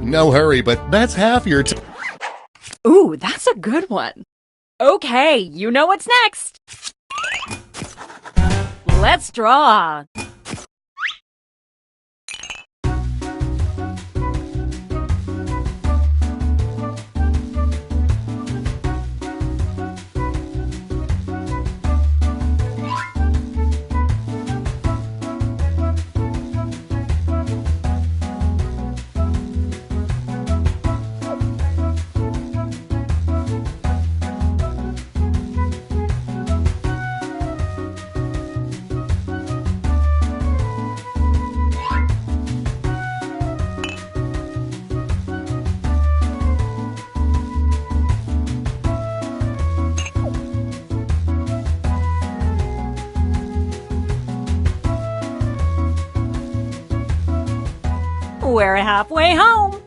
[SPEAKER 18] No hurry, but that's half your time.
[SPEAKER 19] Ooh, that's a good one. Okay, you know what's next. Let's draw. We're halfway home.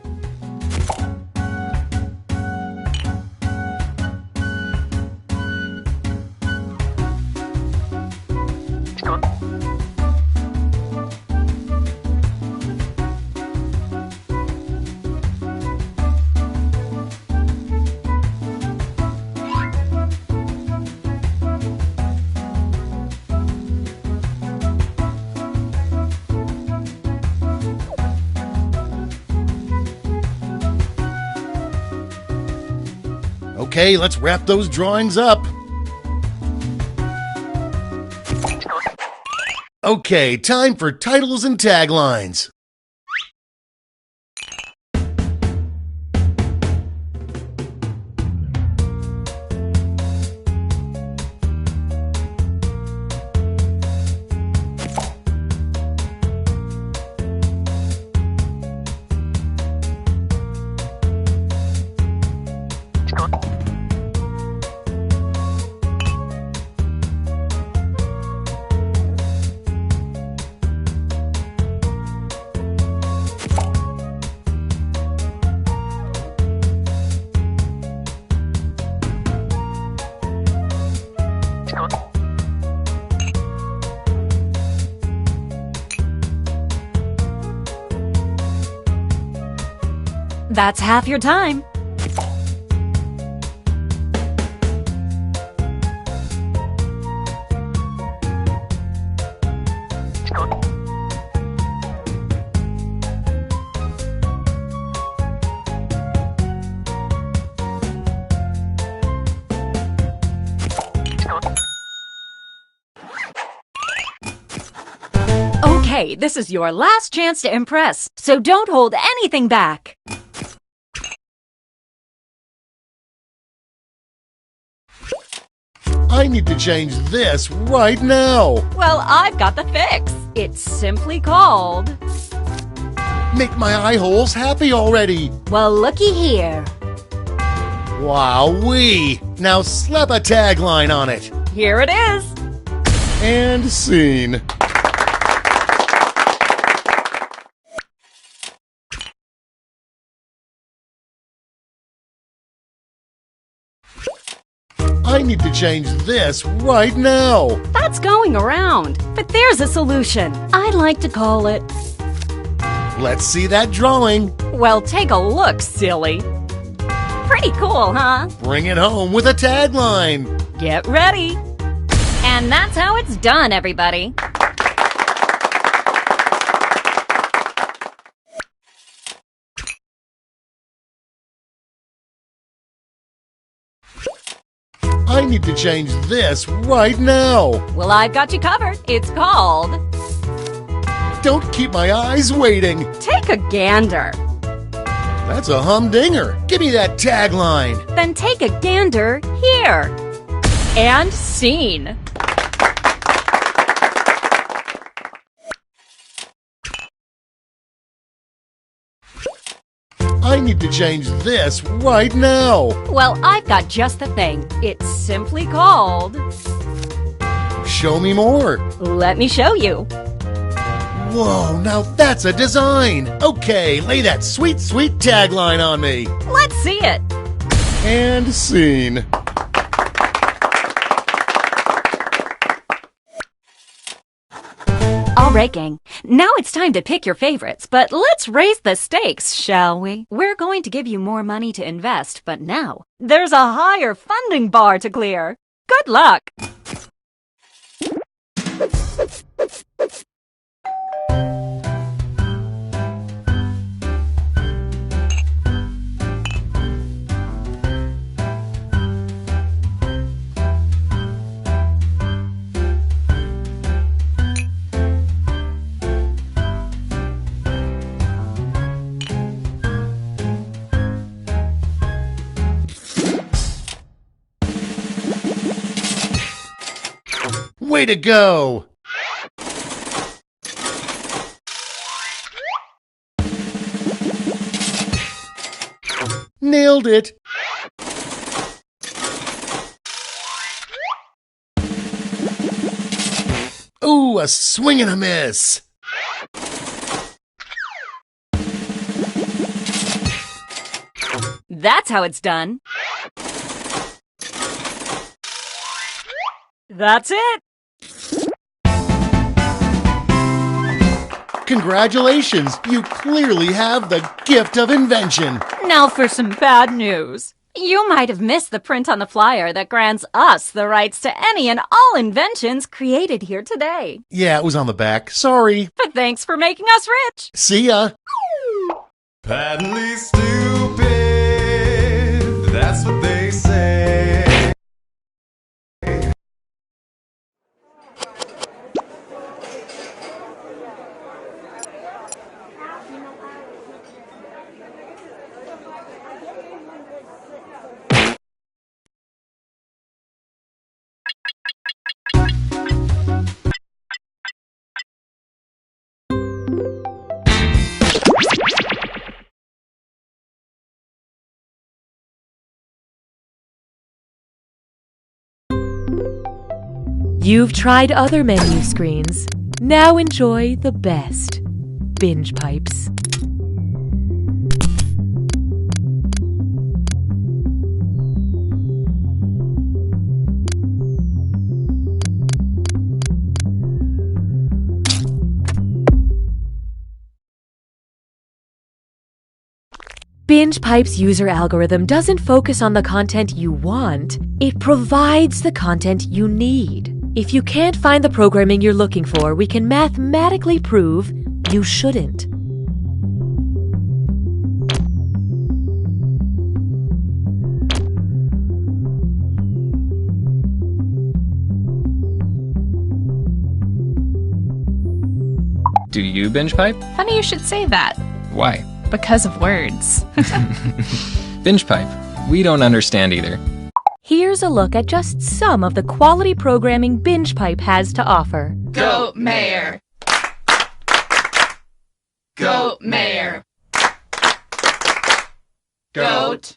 [SPEAKER 18] Okay, let's wrap those drawings up. Okay, time for titles and taglines.
[SPEAKER 19] That's half your time. Okay, this is your last chance to impress, so don't hold anything back.
[SPEAKER 18] I need to change this right now.
[SPEAKER 19] Well, I've got the fix. It's simply called
[SPEAKER 18] Make my eye holes happy already.
[SPEAKER 19] Well, looky here.
[SPEAKER 18] Wowee! Now slap a tagline on it.
[SPEAKER 19] Here it is.
[SPEAKER 18] And scene. I need to change this right now.
[SPEAKER 19] That's going around, but there's a solution. I like to call it...
[SPEAKER 18] Let's see that drawing.
[SPEAKER 19] Well, take a look, silly. Pretty cool, huh?
[SPEAKER 18] Bring it home with a tagline.
[SPEAKER 19] Get ready. And that's how it's done, everybody.
[SPEAKER 18] I need to change this right now.
[SPEAKER 19] Well, I've got you covered. It's called...
[SPEAKER 18] Don't keep my eyes waiting.
[SPEAKER 19] Take a gander.
[SPEAKER 18] That's a humdinger. Give me that tagline.
[SPEAKER 19] Then take a gander here. And scene.
[SPEAKER 18] I need to change this right now.
[SPEAKER 19] Well, I've got just the thing. It's simply called...
[SPEAKER 18] Show me more.
[SPEAKER 19] Let me show you.
[SPEAKER 18] Whoa, now that's a design. Okay, lay that sweet, sweet tagline on me.
[SPEAKER 19] Let's see it.
[SPEAKER 18] And scene.
[SPEAKER 19] All right, gang. Now it's time to pick your favorites, but let's raise the stakes, shall we? We're going to give you more money to invest, but now there's a higher funding bar to clear. Good luck!
[SPEAKER 18] Way to go! Nailed it! Ooh, a swing and a miss!
[SPEAKER 19] That's how it's done. That's it.
[SPEAKER 18] Congratulations! You clearly have the gift of invention!
[SPEAKER 19] Now for some bad news. You might have missed the print on the flyer that grants us the rights to any and all inventions created here today.
[SPEAKER 18] Yeah, it was on the back. Sorry.
[SPEAKER 19] But thanks for making us rich.
[SPEAKER 18] See ya.
[SPEAKER 16] Patently stupid, that's what they say.
[SPEAKER 1] You've tried other menu screens. Now enjoy the best. Binge pipes. Binge Pipe's user algorithm doesn't focus on the content you want, it provides the content you need. If you can't find the programming you're looking for, we can mathematically prove you shouldn't.
[SPEAKER 20] Do you binge pipe?
[SPEAKER 21] Funny you should say that.
[SPEAKER 20] Why?
[SPEAKER 21] Because of words.
[SPEAKER 20] Binge pipe. We don't understand either.
[SPEAKER 1] Here's a look at just some of the quality programming Binge Pipe has to offer.
[SPEAKER 21] Go Mayor!
[SPEAKER 5] Goat mayor. Goat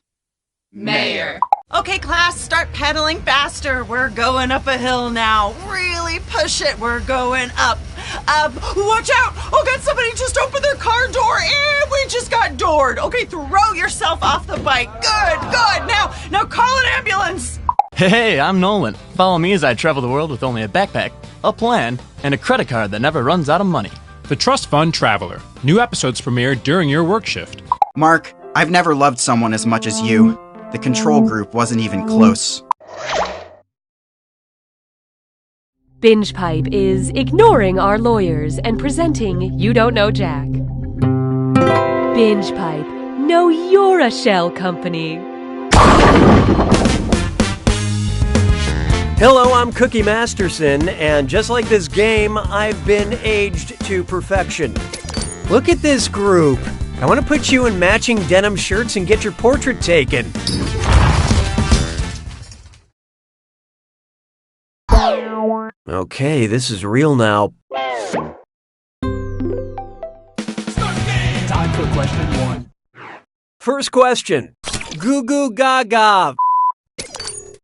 [SPEAKER 5] mayor.
[SPEAKER 8] Okay, class, start pedaling faster. We're going up a hill now. Really push it. We're going up. Watch out! Oh God, somebody just opened their car door and we just got doored. Okay, throw yourself off the bike. Good. Now call an ambulance.
[SPEAKER 3] Hey, I'm Nolan. Follow me as I travel the world with only a backpack, a plan, and a credit card that never runs out of money.
[SPEAKER 22] The Trust Fund Traveler. New episodes premiere during your work shift.
[SPEAKER 23] Mark, I've never loved someone as much as you. The control group wasn't even close.
[SPEAKER 1] Binge Pipe is ignoring our lawyers and presenting You Don't Know Jack. Binge Pipe, know you're a shell company.
[SPEAKER 17] Hello, I'm Cookie Masterson, and just like this game, I've been aged to perfection. Look at this group. I want to put you in matching denim shirts and get your portrait taken. Okay, this is real now.
[SPEAKER 10] Time for question 1.
[SPEAKER 17] First question. Goo goo gaga.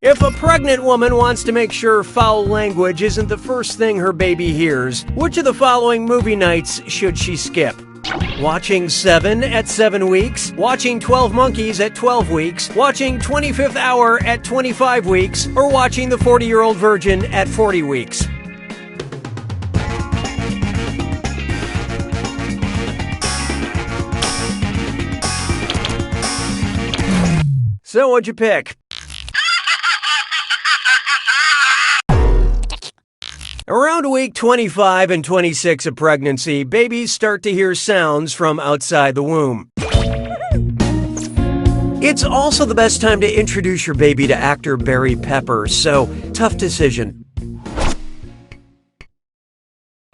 [SPEAKER 17] If a pregnant woman wants to make sure foul language isn't the first thing her baby hears, which of the following movie nights should she skip? Watching Seven at 7 weeks, watching 12 Monkeys at 12 weeks, watching 25th Hour at 25 weeks, or watching The 40-Year-Old Virgin at 40 weeks. So what'd you pick? Around week 25 and 26 of pregnancy, babies start to hear sounds from outside the womb. It's also the best time to introduce your baby to actor Barry Pepper, so tough decision.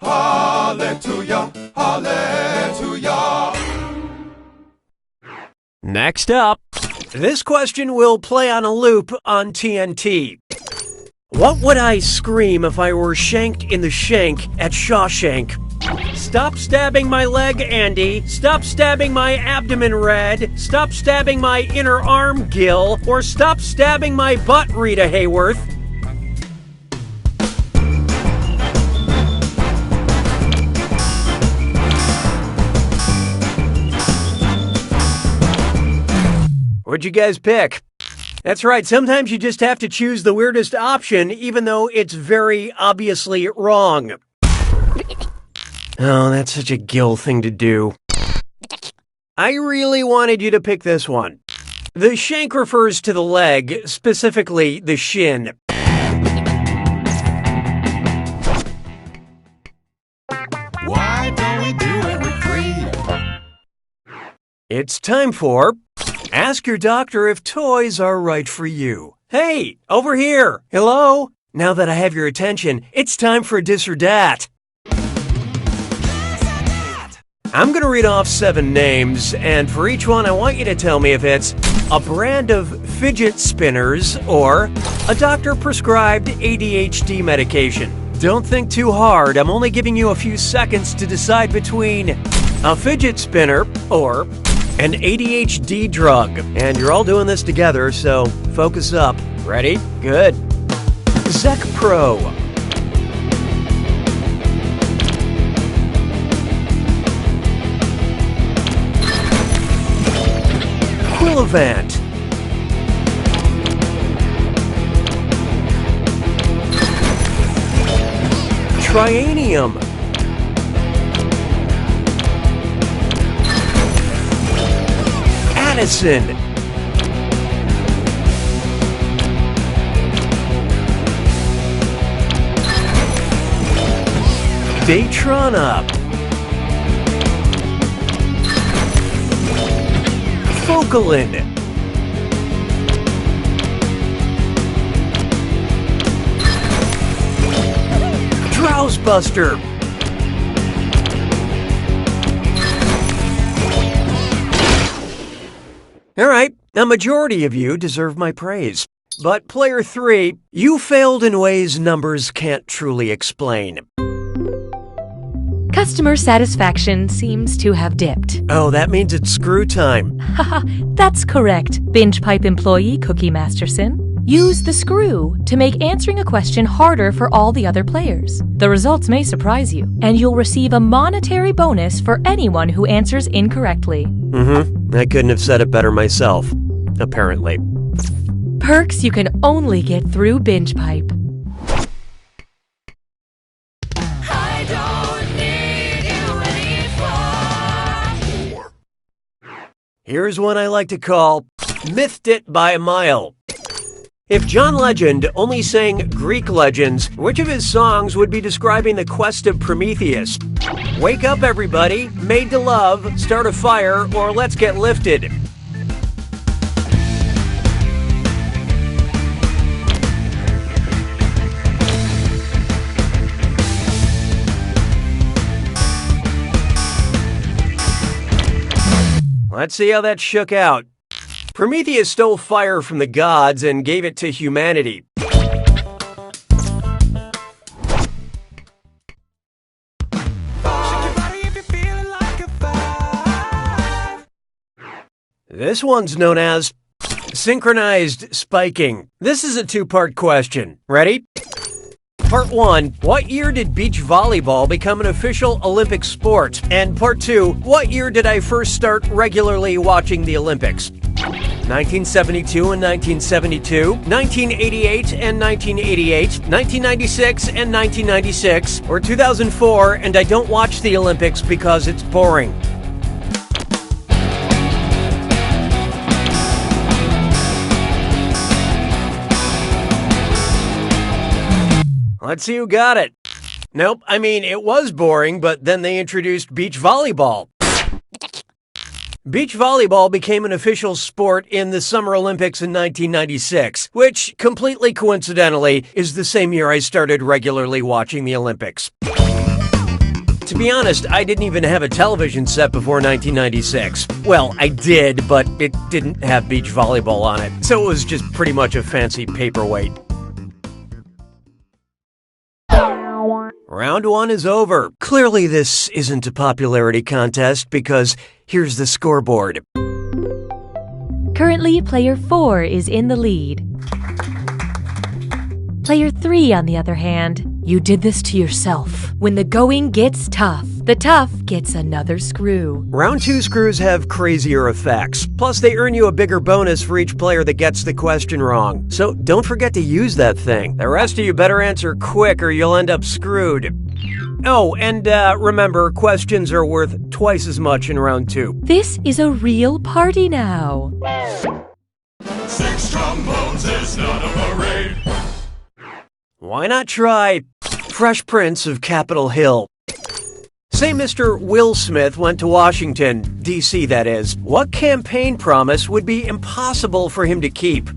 [SPEAKER 16] Hallelujah, hallelujah.
[SPEAKER 17] Next up, this question will play on a loop on TNT. What would I scream if I were shanked in the shank at Shawshank? Stop stabbing my leg, Andy. Stop stabbing my abdomen, Red. Stop stabbing my inner arm, Gil. Or stop stabbing my butt, Rita Hayworth. What'd you guys pick? That's right, sometimes you just have to choose the weirdest option, even though it's very obviously wrong. Oh, that's such a Gil thing to do. I really wanted you to pick this one. The shank refers to the leg, specifically the shin.
[SPEAKER 16] Why don't we do it with 3?
[SPEAKER 17] It's time for Ask Your Doctor If Toys Are Right For You. Hey, over here. Hello? Now that I have your attention, it's time for Dis or Dat. I'm going to read off 7 names, and for each one, I want you to tell me if it's a brand of fidget spinners or a doctor-prescribed ADHD medication. Don't think too hard. I'm only giving you a few seconds to decide between a fidget spinner or an ADHD drug. And you're all doing this together, so focus up. Ready? Good. Zec Pro. Quillivant. Trianium. Addison. Daytrana. Focalin. Drowsebuster. All right, a majority of you deserve my praise. But player 3, you failed in ways numbers can't truly explain.
[SPEAKER 1] Customer satisfaction seems to have dipped.
[SPEAKER 17] Oh, that means it's screw time.
[SPEAKER 1] Haha, that's correct, Binge Pipe employee Cookie Masterson. Use the screw to make answering a question harder for all the other players. The results may surprise you, and you'll receive a monetary bonus for anyone who answers incorrectly.
[SPEAKER 17] I couldn't have said it better myself. Apparently.
[SPEAKER 1] Perks you can only get through Binge Pipe.
[SPEAKER 17] Here's one I like to call Mythed It by a Mile. If John Legend only sang Greek legends, which of his songs would be describing the quest of Prometheus? Wake up, everybody, Made to Love, Start a Fire, or Let's Get Lifted. Let's see how that shook out. Prometheus stole fire from the gods and gave it to humanity. This one's known as synchronized spiking. This is a two-part question. Ready? Part 1, what year did beach volleyball become an official Olympic sport? And part 2, what year did I first start regularly watching the Olympics? 1972 and 1972, 1988 and 1988, 1996 and 1996, or 2004 and I don't watch the Olympics because it's boring. Let's see who got it. Nope, I mean, it was boring, but then they introduced beach volleyball. Beach volleyball became an official sport in the Summer Olympics in 1996, which, completely coincidentally, is the same year I started regularly watching the Olympics. To be honest, I didn't even have a television set before 1996. Well, I did, but it didn't have beach volleyball on it, so it was just pretty much a fancy paperweight. Round 1 is over. Clearly this isn't a popularity contest because here's the scoreboard.
[SPEAKER 1] Currently, player 4 is in the lead. Player 3, on the other hand, you did this to yourself. When the going gets tough, the tough gets another screw.
[SPEAKER 17] Round 2 screws have crazier effects. Plus, they earn you a bigger bonus for each player that gets the question wrong. So don't forget to use that thing. The rest of you better answer quick or you'll end up screwed. Oh, and remember, questions are worth twice as much in round 2.
[SPEAKER 1] This is a real party now.
[SPEAKER 16] 6 trombones is not a parade.
[SPEAKER 17] Why not try Fresh Prince of Capitol Hill? Say Mr. Will Smith went to Washington, D.C. that is. What campaign promise would be impossible for him to keep?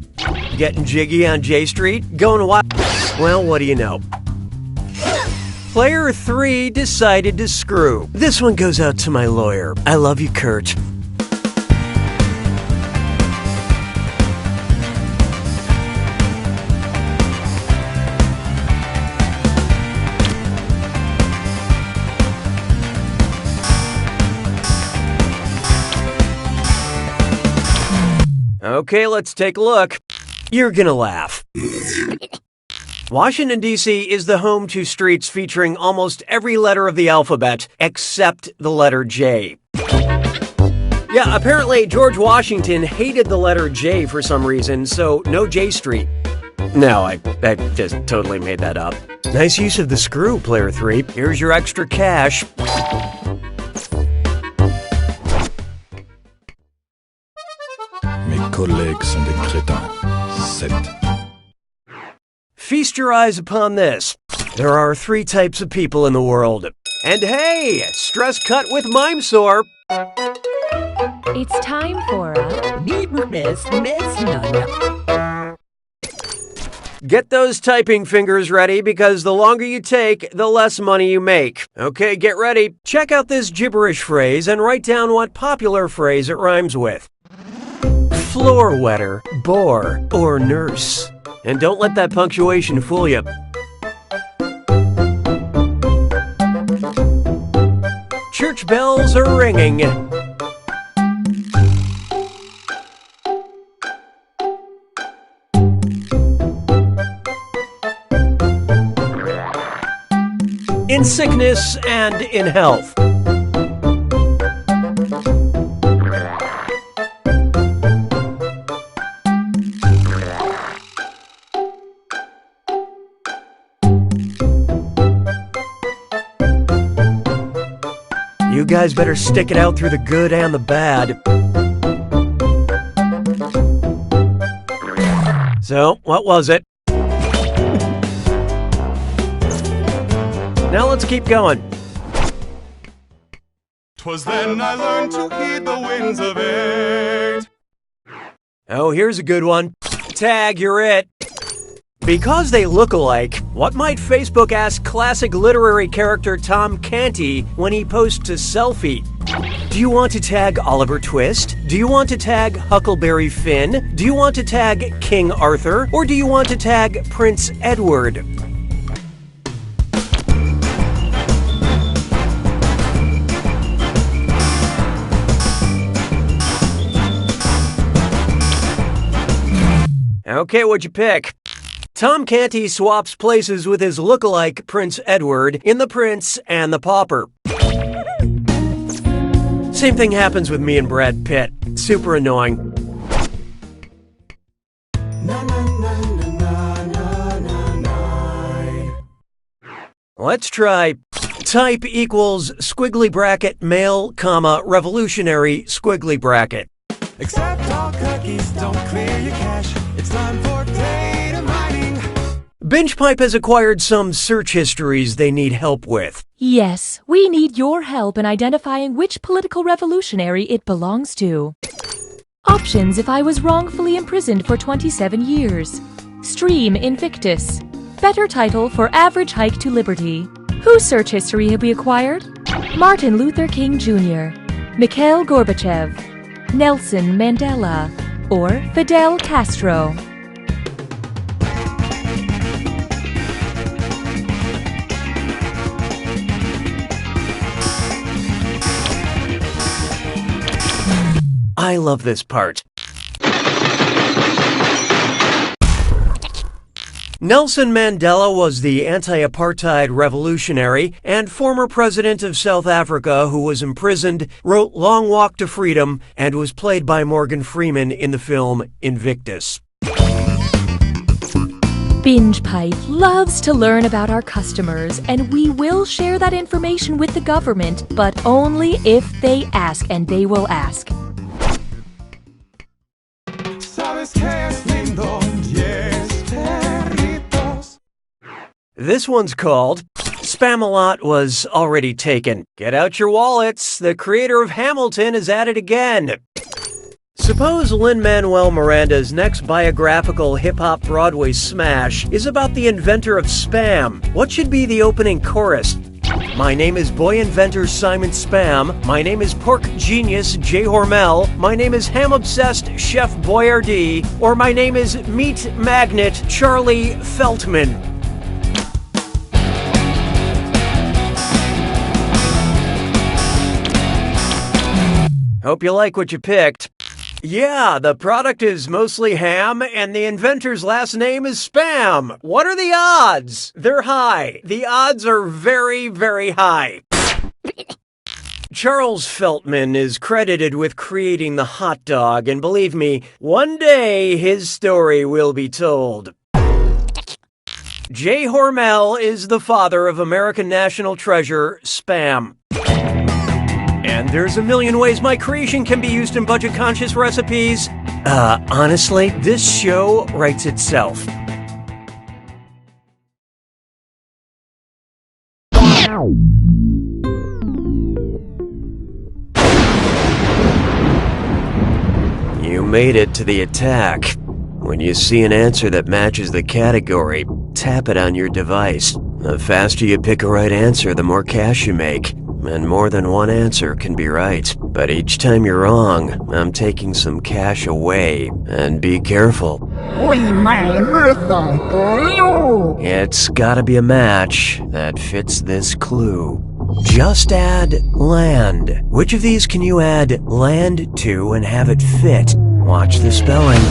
[SPEAKER 17] Getting jiggy on J Street? Going wild? Well, what do you know? Player 3 decided to screw. This one goes out to my lawyer. I love you, Kurt. Okay, let's take a look. You're gonna laugh. Washington, D.C. is the home to streets featuring almost every letter of the alphabet except the letter J. Yeah, apparently George Washington hated the letter J for some reason, so no J Street. No, I just totally made that up. Nice use of the screw, player 3. Here's your extra cash.
[SPEAKER 9] Mes collègues sont des crétins. 7.
[SPEAKER 17] Feast your eyes upon this. There are 3 types of people in the world. And hey, stress cut with mime sore.
[SPEAKER 1] It's time for a
[SPEAKER 17] Get those typing fingers ready because the longer you take, the less money you make. Okay, get ready. Check out this gibberish phrase and write down what popular phrase it rhymes with. Floor wetter, bore, or nurse. And don't let that punctuation fool you. church bells are ringing. In sickness and in health. You guys better stick it out through the good and the bad. So, what was it? Now let's keep going.
[SPEAKER 16] 'Twas then I learned to heed the winds of eight.
[SPEAKER 17] Oh, here's a good one. Tag, you're it. Because they look alike, what might Facebook ask classic literary character Tom Canty when he posts a selfie? Do you want to tag Oliver Twist? Do you want to tag Huckleberry Finn? Do you want to tag King Arthur? Or do you want to tag Prince Edward? Okay, what'd you pick? Tom Canty swaps places with his lookalike Prince Edward in The Prince and the Pauper. Same thing happens with me and Brad Pitt. Super annoying. Let's try type equals squiggly bracket male, comma, revolutionary squiggly bracket.
[SPEAKER 16] Accept all cookies, don't clear your cache. It's time for data mining.
[SPEAKER 17] BingePipe has acquired some search histories they need help with.
[SPEAKER 1] Yes, we need your help in identifying which political revolutionary it belongs to. Options if I was wrongfully imprisoned for 27 years. Stream Invictus. Better title for Average Hike to Liberty. Whose search history have we acquired? Martin Luther King Jr., Mikhail Gorbachev, Nelson Mandela, or Fidel Castro.
[SPEAKER 17] I love this part. Nelson Mandela was the anti-apartheid revolutionary and former president of South Africa who was imprisoned, wrote Long Walk to Freedom, and was played by Morgan Freeman in the film Invictus.
[SPEAKER 1] BingePipe loves to learn about our customers, and we will share that information with the government, but only if they ask, and they will ask.
[SPEAKER 16] Sabes que es lindo, yes, perritos.
[SPEAKER 17] This one's called Spamalot Was Already Taken. Get out your wallets. The creator of Hamilton is at it again. Suppose Lin-Manuel Miranda's next biographical hip-hop Broadway smash is about the inventor of Spam. What should be the opening chorus? My name is boy inventor Simon Spam. My name is pork genius Jay Hormel. My name is ham-obsessed Chef Boyardee. Or my name is meat magnet Charlie Feltman. Hope you like what you picked. Yeah, the product is mostly ham, and the inventor's last name is Spam. What are the odds? They're high. The odds are very, very high. Charles Feltman is credited with creating the hot dog, and believe me, one day his story will be told. Jay Hormel is the father of American national treasure, Spam. And there's a million ways my creation can be used in budget-conscious recipes. Honestly, this show writes itself. You made it to the attack. When you see an answer that matches the category, tap it on your device. The faster you pick a right answer, the more cash you make. And more than one answer can be right. But each time you're wrong, I'm taking some cash away. And be careful.
[SPEAKER 4] We may listen to you.
[SPEAKER 17] It's gotta be a match that fits this clue. Just add land. Which of these can you add land to and have it fit? Watch the spelling.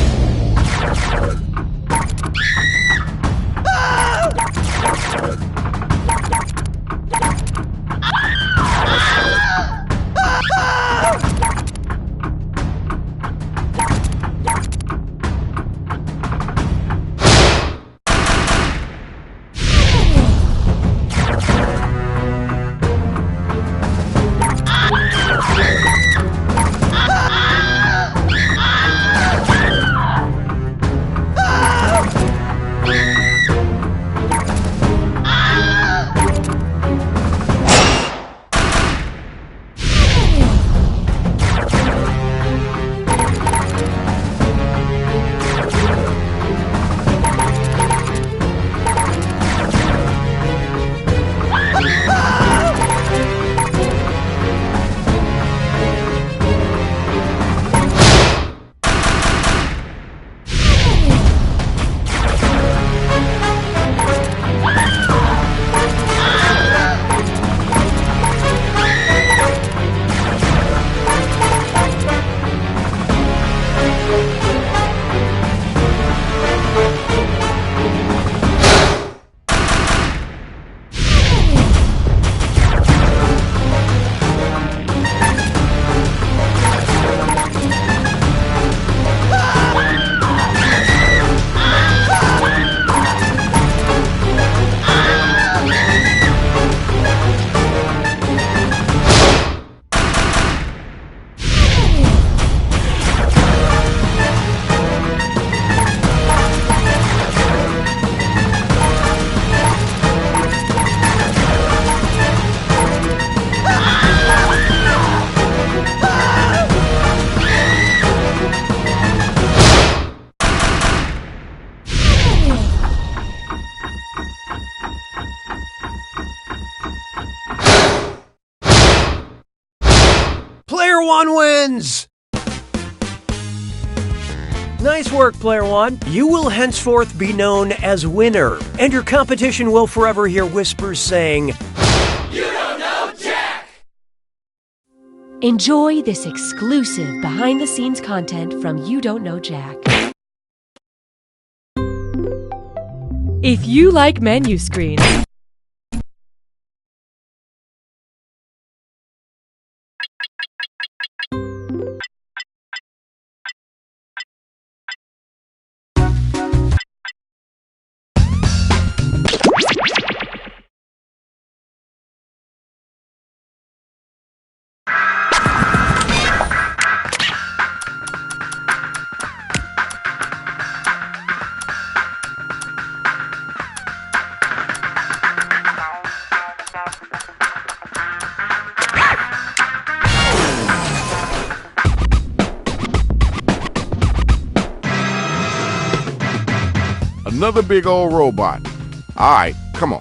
[SPEAKER 17] Player one wins! Nice work, Player One. You will henceforth be known as winner, and your competition will forever hear whispers saying,
[SPEAKER 16] You don't know Jack!
[SPEAKER 1] Enjoy this exclusive behind-the-scenes content from You Don't Know Jack. If you like menu screens,
[SPEAKER 4] Another big old robot. All right, come on.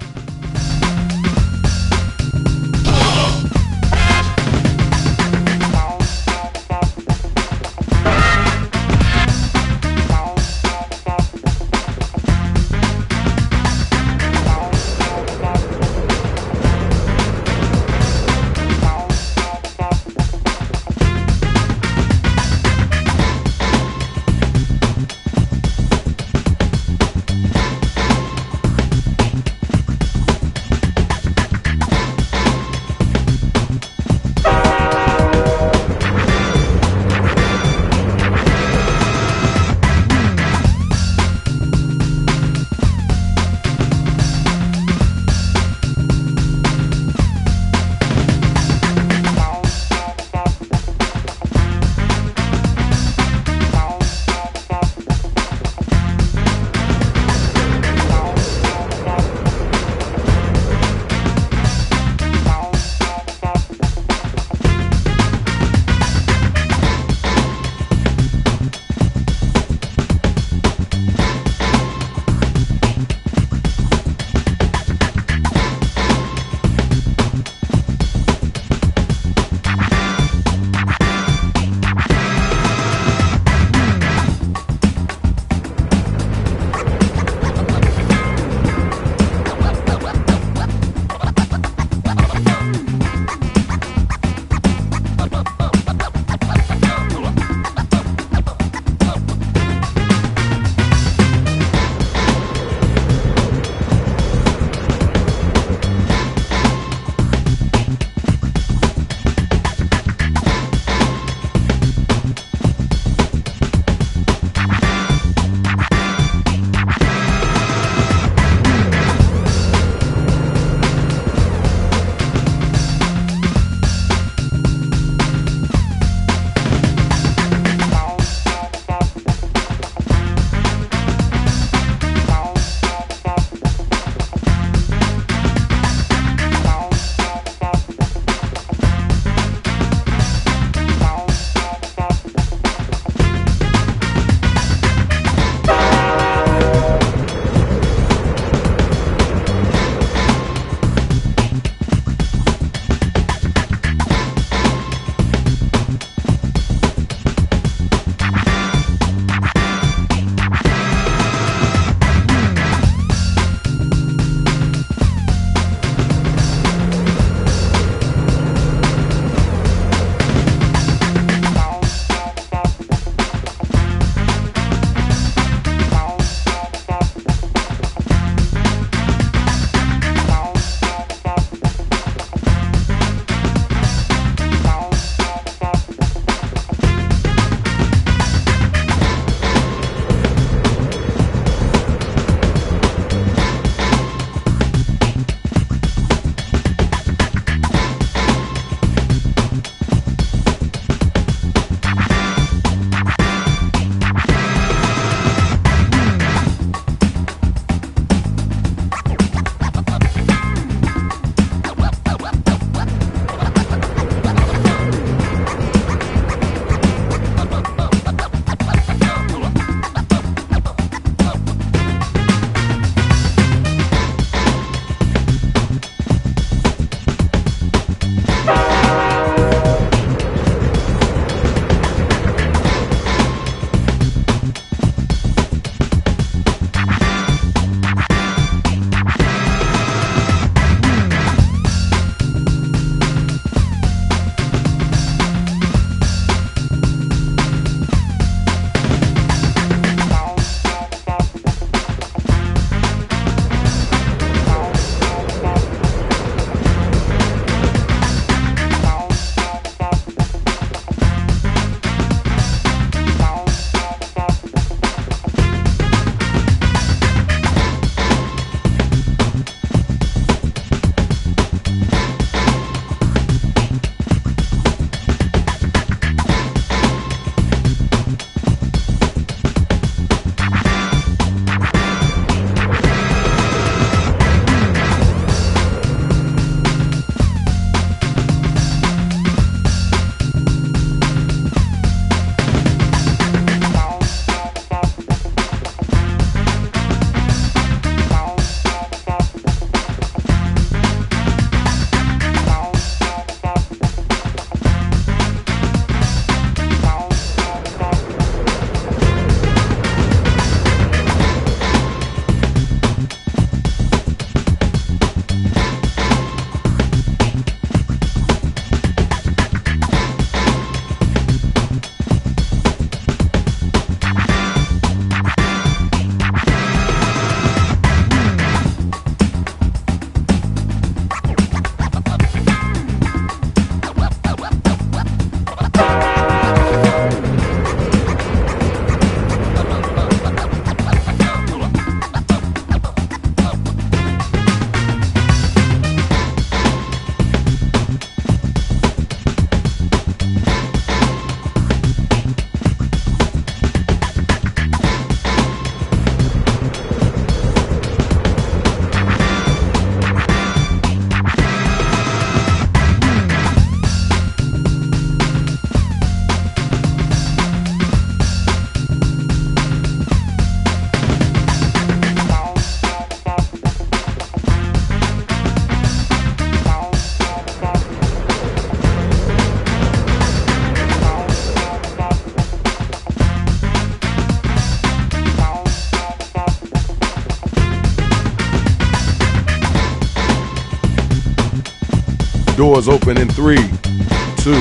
[SPEAKER 4] Doors open in 3, 2,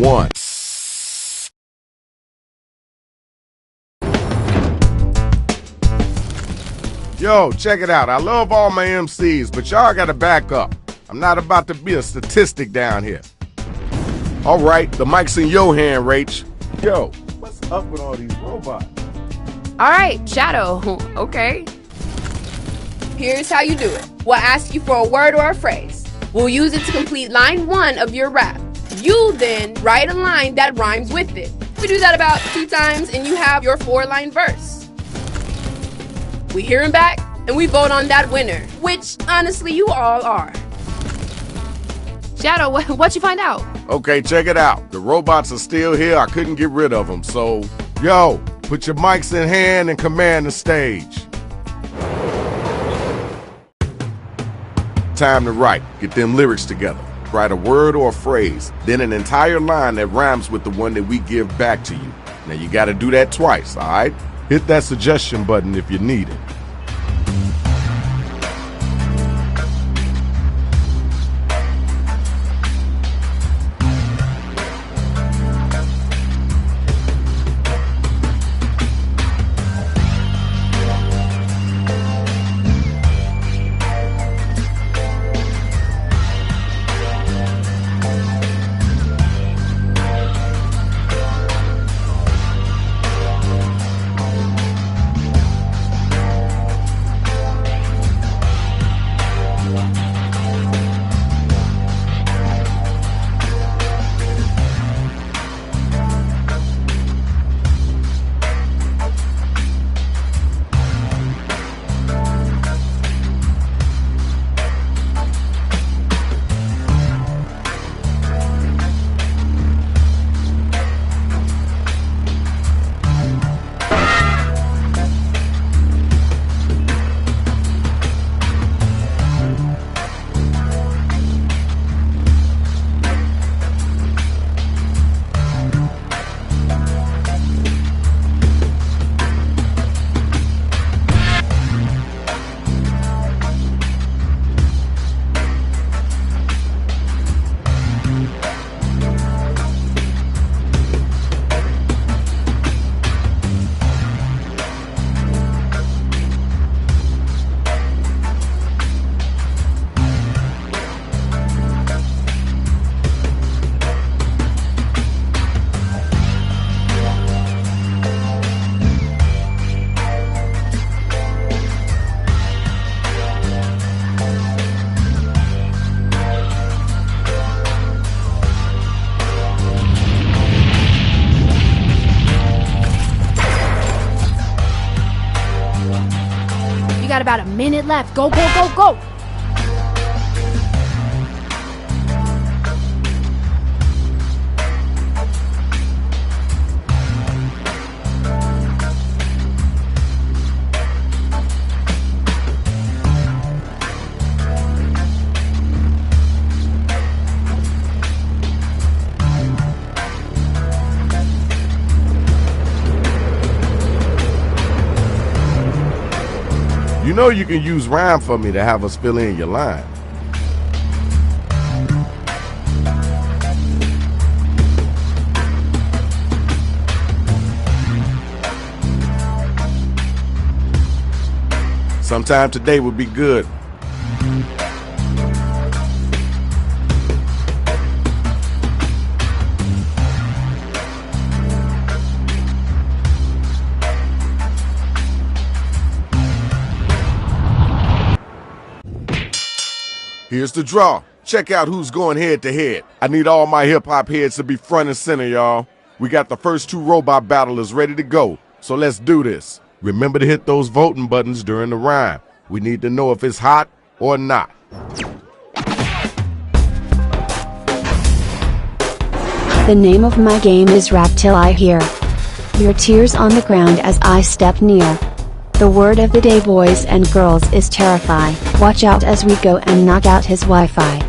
[SPEAKER 4] 1. Yo, check it out. I love all my MCs, but y'all gotta back up. I'm not about to be a statistic down here. All right, the mic's in your hand, Rach. Yo, what's up with all these robots?
[SPEAKER 6] All right, Shadow. Okay. Here's how you do it. We'll ask you for a word or a phrase. We'll use it to complete line 1 of your rap. You then write a line that rhymes with it. We do that about 2 times and you have your 4-line verse. We hear him back and we vote on that winner, which honestly you all are. Shadow, what'd you find out?
[SPEAKER 4] Okay, check it out. The robots are still here. I couldn't get rid of them. So, yo, put your mics in hand and command the stage. Time to write. Get them lyrics together. Write a word or a phrase, then an entire line that rhymes with the one that we give back to you. Now you gotta do that twice, all right? Hit that suggestion button if you need it.
[SPEAKER 6] Got about a minute left. Go, go, go, go!
[SPEAKER 4] You know you can use rhyme for me to have us fill in your line. Sometime today would be good. Here's the draw. Check out who's going head to head. I need all my hip-hop heads to be front and center, y'all. We got the first 2 robot battlers ready to go, so let's do this. Remember to hit those voting buttons during the rhyme. We need to know if it's hot or not.
[SPEAKER 11] The name of my game is Rap Till I Hear your tears on the ground as I step near. The word of the day, boys and girls, is terrify. Watch out as we go and knock out his Wi-Fi.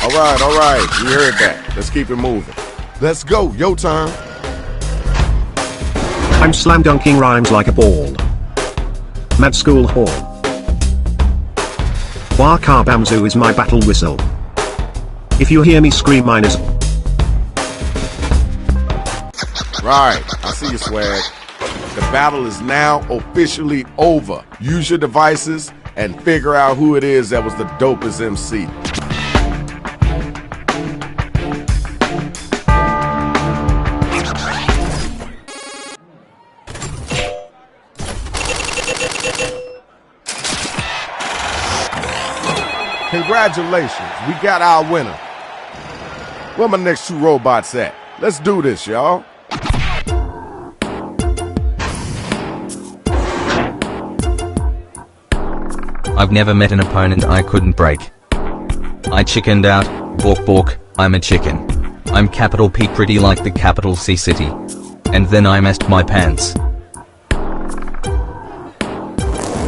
[SPEAKER 4] All right, you heard that. Let's keep it moving. Let's go, your turn.
[SPEAKER 12] I'm slam dunking rhymes like a ball. Mad school hall.
[SPEAKER 7] Waka Bamzu is my battle whistle. If you hear me scream, mine is.
[SPEAKER 4] Right, I see you, Swag. The battle is now officially over. Use your devices and figure out who it is that was the dopest MC. Congratulations, we got our winner. Where my next 2 robots at? Let's do this, y'all.
[SPEAKER 12] I've never met an opponent I couldn't break. I chickened out, bork bork, I'm a chicken. I'm capital P pretty like the capital C city. And then I messed my pants.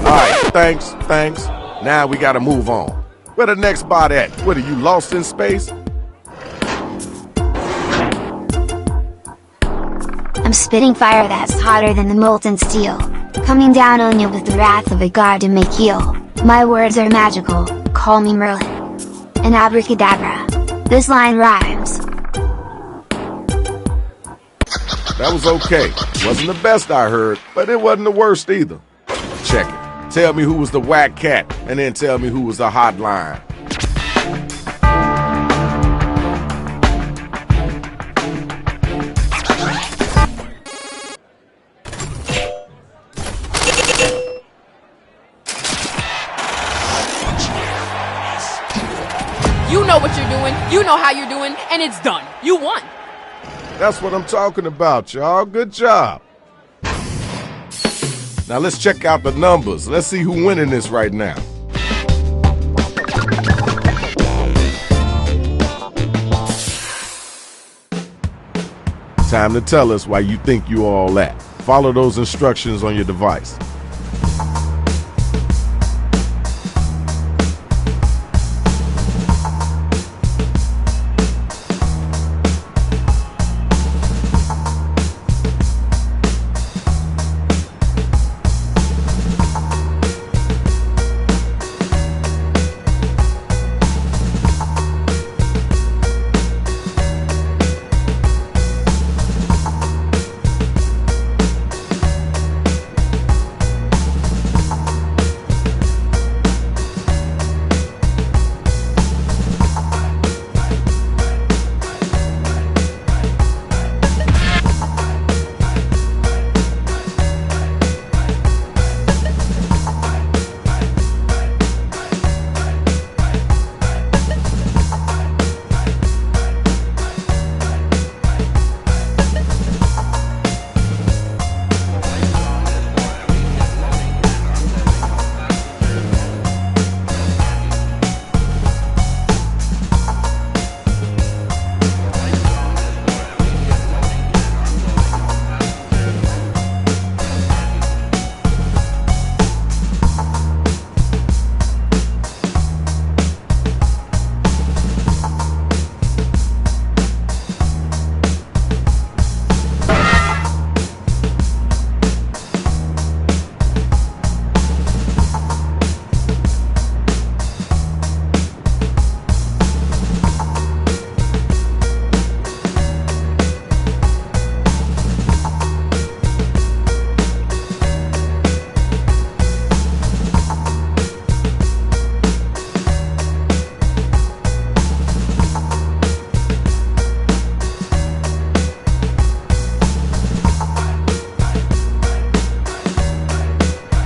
[SPEAKER 4] Alright, thanks. Now we gotta move on. Where the next bot at? What, are you lost in space?
[SPEAKER 13] I'm spitting fire that's hotter than the molten steel, coming down on you with the wrath of a god to make heal. My words are magical, call me Merlin. And abracadabra. This line rhymes.
[SPEAKER 4] That was okay. Wasn't the best I heard, but it wasn't the worst either. Check it. Tell me who was the whack cat, and then tell me who was the hot line.
[SPEAKER 6] You know what you're doing, you know how you're doing, and it's done. You won.
[SPEAKER 4] That's what I'm talking about, y'all. Good job. Now let's check out the numbers. Let's see who's winning this right now. Time to tell us why you think you all at. Follow those instructions on your device.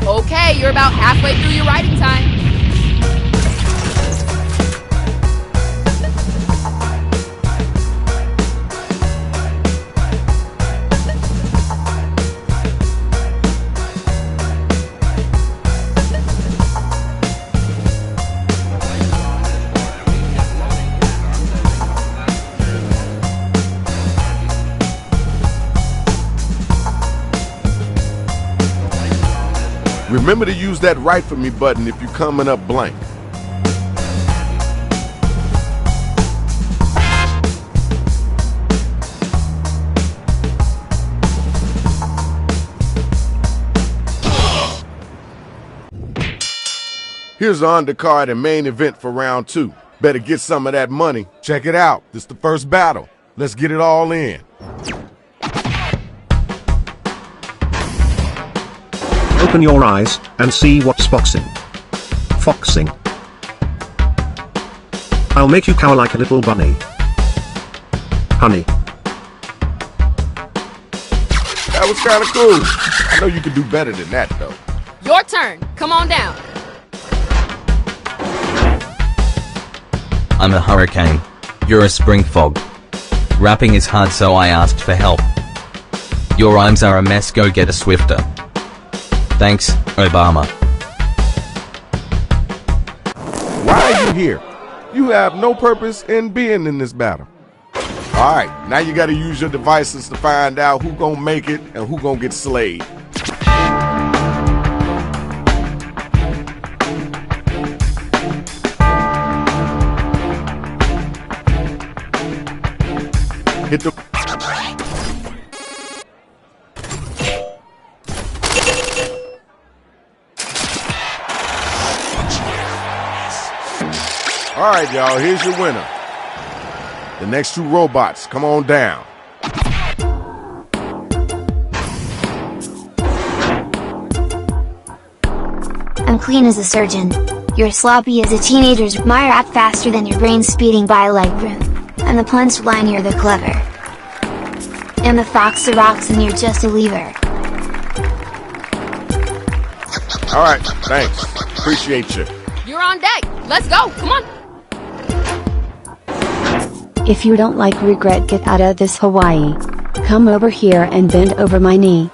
[SPEAKER 6] Okay, you're about halfway through your writing time.
[SPEAKER 4] Remember to use that write for me button if you're coming up blank. Here's the undercard and main event for round 2. Better get some of that money. Check it out. This is the first battle. Let's get it all in.
[SPEAKER 7] Open your eyes and see what's boxing. Foxing. I'll make you cower like a little bunny. Honey.
[SPEAKER 4] That was kind of cool. I know you can do better than that, though.
[SPEAKER 6] Your turn. Come on down.
[SPEAKER 12] I'm a hurricane. You're a spring fog. Rapping is hard, so I asked for help. Your rhymes are a mess, go get a swifter. Thanks, Obama.
[SPEAKER 4] Why are you here? You have no purpose in being in this battle. Alright, now you gotta use your devices to find out who gonna make it and who gonna get slayed. Hit the... Alright, y'all, here's your winner. The next 2 robots, come on down.
[SPEAKER 13] I'm clean as a surgeon. You're sloppy as a teenager's. My rap faster than your brain speeding by like room. I'm the punchline, you're the clever. I'm the fox that rocks and you're just a lever.
[SPEAKER 4] Alright, thanks. Appreciate you.
[SPEAKER 6] You're on deck. Let's go. Come on.
[SPEAKER 11] If you don't like regret, get out of this Hawaii. Come over here and bend over my knee.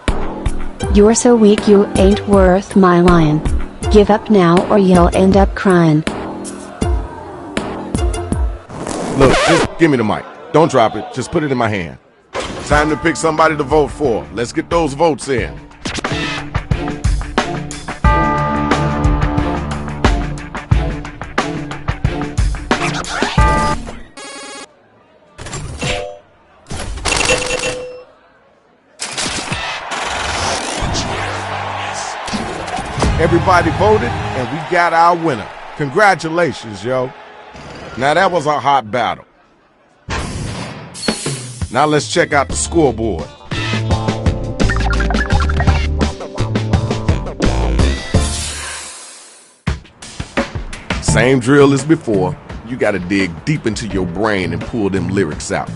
[SPEAKER 11] You're so weak, you ain't worth my lion. Give up now or you'll end up crying.
[SPEAKER 4] Look, just give me the mic. Don't drop it, just put it in my hand. Time to pick somebody to vote for. Let's get those votes in. Everybody voted, and we got our winner. Congratulations, yo. Now that was a hot battle. Now let's check out the scoreboard. Same drill as before. You gotta dig deep into your brain and pull them lyrics out.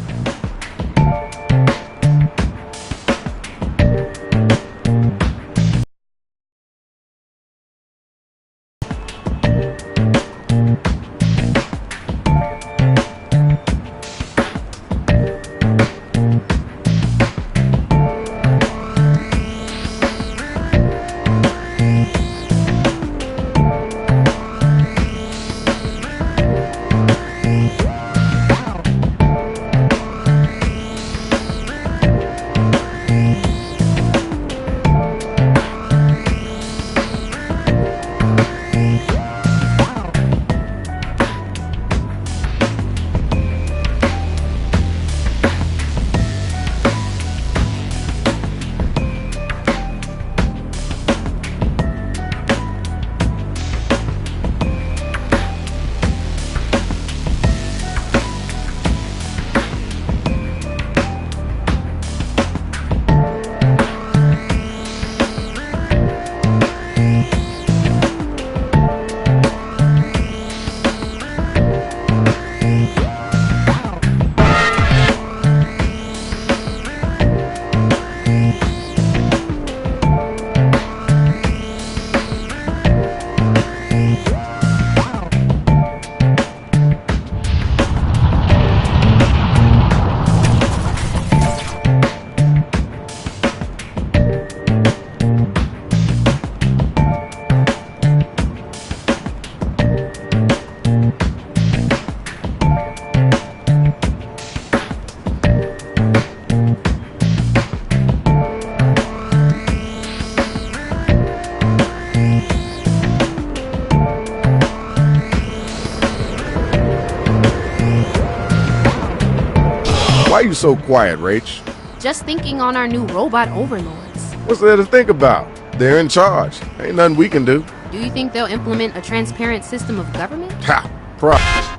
[SPEAKER 4] Why you so quiet, Rach?
[SPEAKER 6] Just thinking on our new robot overlords.
[SPEAKER 4] What's there to think about? They're in charge. Ain't nothing we can do.
[SPEAKER 6] Do you think they'll implement a transparent system of government?
[SPEAKER 4] Ha!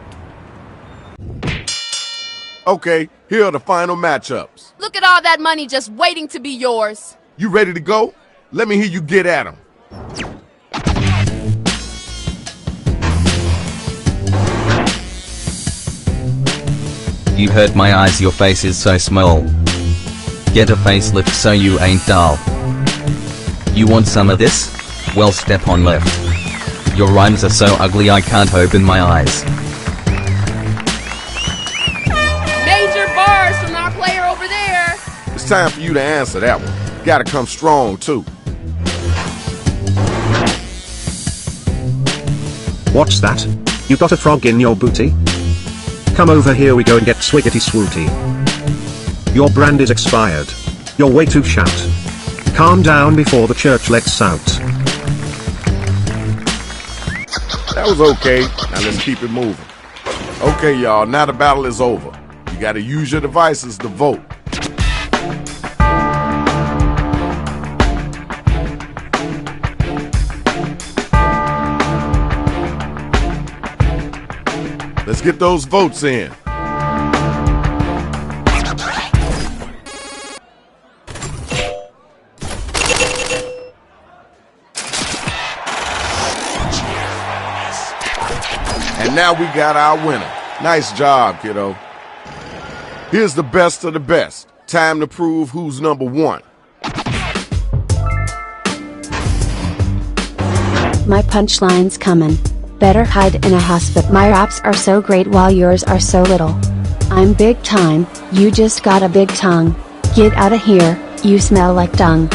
[SPEAKER 4] Okay, here are the final matchups.
[SPEAKER 6] Look at all that money just waiting to be yours.
[SPEAKER 4] You ready to go? Let me hear you get at 'em.
[SPEAKER 12] You hurt my eyes, your face is so small. Get a facelift so you ain't dull. You want some of this? Well, step on left. Your rhymes are so ugly I can't open my eyes.
[SPEAKER 6] Major bars from our player over there.
[SPEAKER 4] It's time for you to answer that one. Gotta come strong, too.
[SPEAKER 7] What's that? You got a frog in your booty? Come over here, we go and get swiggity swooty. Your brand is expired. You're way too shout. Calm down before the church lets out.
[SPEAKER 4] That was okay. Now let's keep it moving. Okay, y'all, now the battle is over. You gotta use your devices to vote. Let's get those votes in. And now we got our winner. Nice job, kiddo. Here's the best of the best. Time to prove who's number one.
[SPEAKER 11] My punchline's coming. Better hide in a house, but my raps are so great while yours are so little. I'm big time, you just got a big tongue. Get out of here, you smell like dung.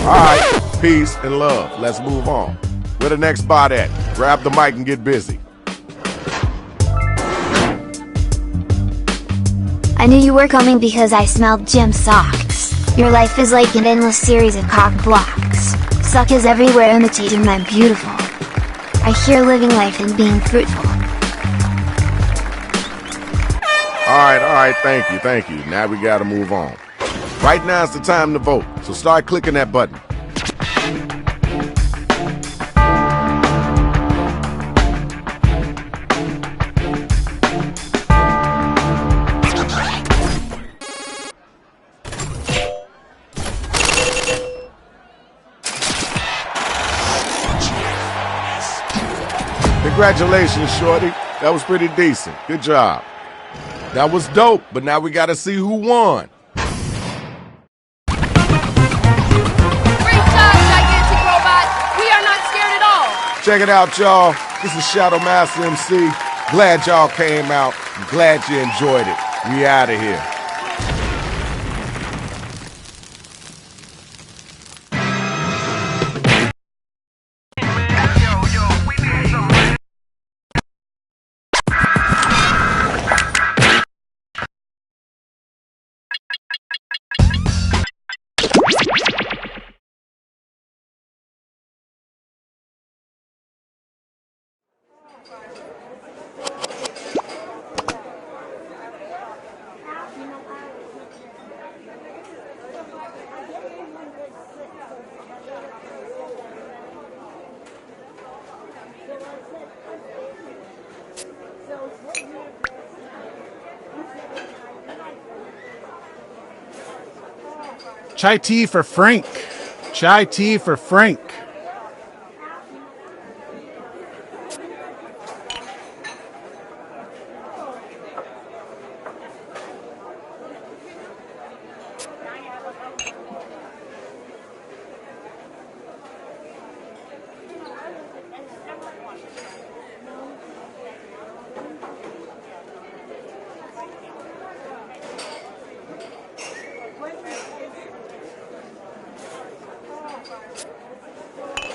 [SPEAKER 4] Alright, peace and love. Let's move on. Where the next bot at? Grab the mic and get busy.
[SPEAKER 13] I knew you were coming because I smelled gym socks. Your life is like an endless series of cock blocks. Suck is everywhere, imitating my beautiful. I hear living life and being fruitful.
[SPEAKER 4] Alright, thank you. Now we gotta move on. Right now is the time to vote, so start clicking that button. Congratulations, Shorty. That was pretty decent. Good job. That was dope, but now we gotta see who won.
[SPEAKER 6] Great job, gigantic robot. We are not scared at all.
[SPEAKER 4] Check it out, y'all. This is Shadow Master MC. Glad y'all came out. I'm glad you enjoyed it. We out of here.
[SPEAKER 2] Chai tea for Frank. Chai tea for Frank.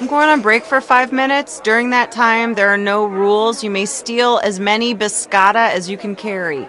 [SPEAKER 14] I'm going on break for 5 minutes. During that time, there are no rules. You may steal as many biscotta as you can carry.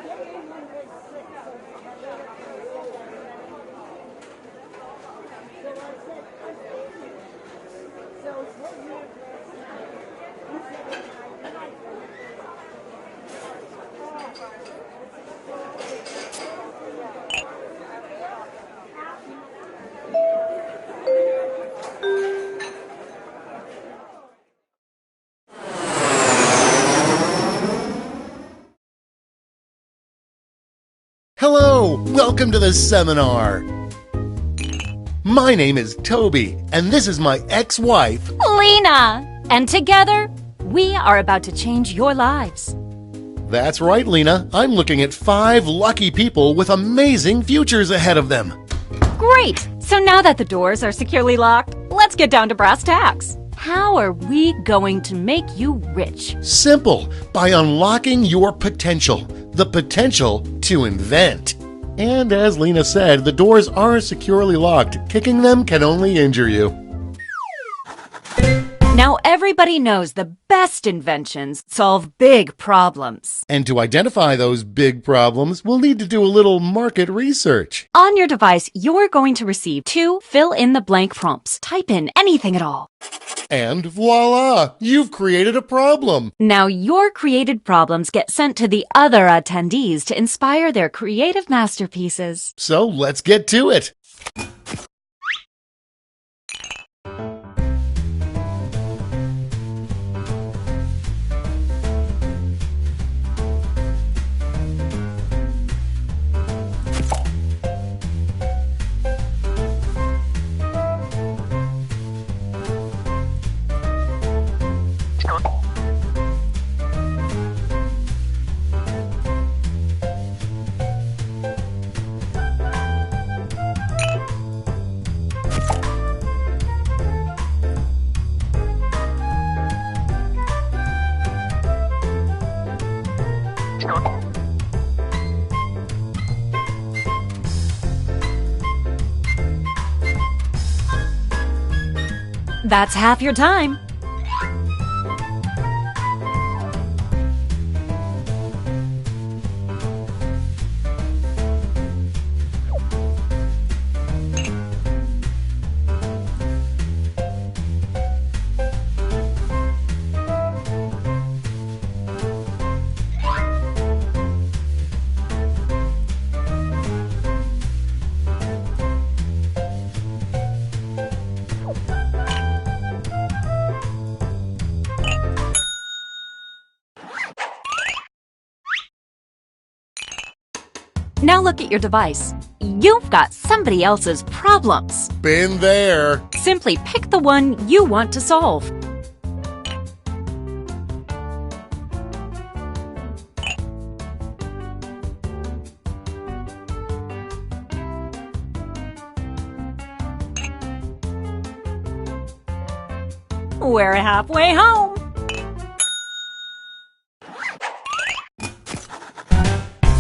[SPEAKER 15] Hello, welcome to the seminar. My name is Toby, and this is my ex-wife,
[SPEAKER 18] Lena! And together, we are about to change your lives.
[SPEAKER 15] That's right, Lena. I'm looking at 5 lucky people with amazing futures ahead of them.
[SPEAKER 18] Great! So now that the doors are securely locked, let's get down to brass tacks. How are we going to make you rich?
[SPEAKER 15] Simple, by unlocking your potential. The potential to invent. And as Lena said, the doors are securely locked. Kicking them can only injure you.
[SPEAKER 18] Now everybody knows the best inventions solve big problems.
[SPEAKER 15] And to identify those big problems, we'll need to do a little market research.
[SPEAKER 18] On your device, you're going to receive 2 fill-in-the-blank prompts. Type in anything at all.
[SPEAKER 15] And voila! You've created a problem!
[SPEAKER 18] Now your created problems get sent to the other attendees to inspire their creative masterpieces.
[SPEAKER 15] So let's get to it!
[SPEAKER 18] That's half your time. Now look at your device. You've got somebody else's problems.
[SPEAKER 15] Been there.
[SPEAKER 18] Simply pick the one you want to solve. We're halfway home.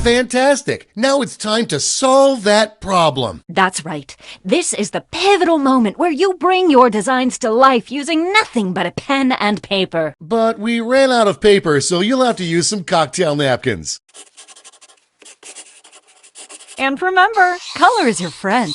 [SPEAKER 15] Fantastic! Now it's time to solve that problem.
[SPEAKER 18] That's right. This is the pivotal moment where you bring your designs to life using nothing but a pen and paper.
[SPEAKER 15] But we ran out of paper, so you'll have to use some cocktail napkins.
[SPEAKER 18] And remember, color is your friend.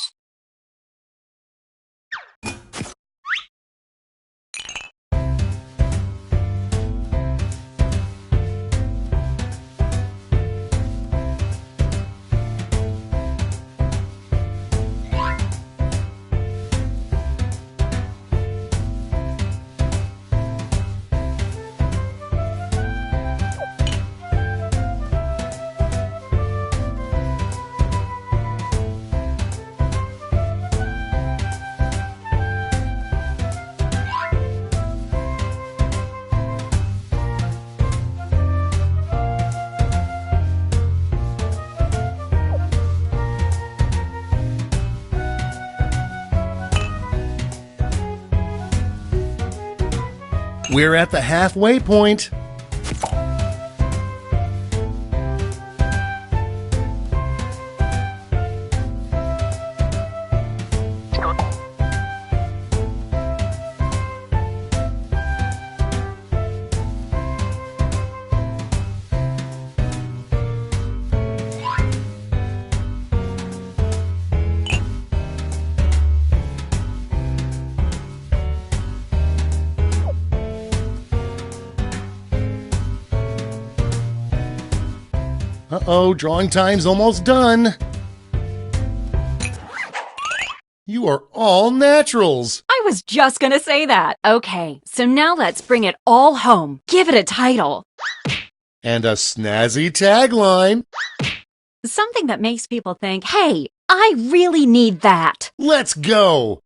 [SPEAKER 15] We're at the halfway point. Uh-oh, drawing time's almost done. You are all naturals.
[SPEAKER 18] I was just gonna say that. Okay, so now let's bring it all home. Give it a title.
[SPEAKER 15] And a snazzy tagline.
[SPEAKER 18] Something that makes people think, hey, I really need that.
[SPEAKER 15] Let's go!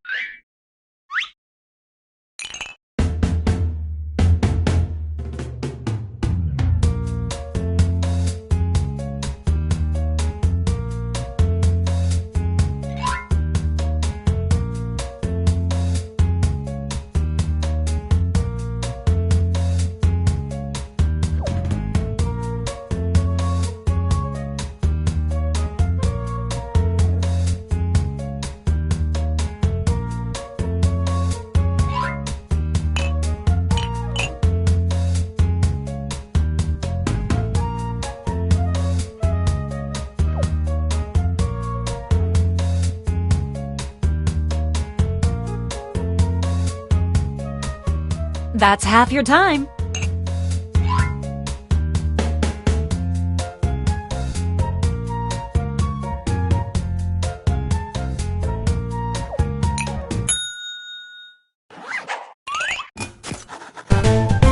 [SPEAKER 18] That's half your time.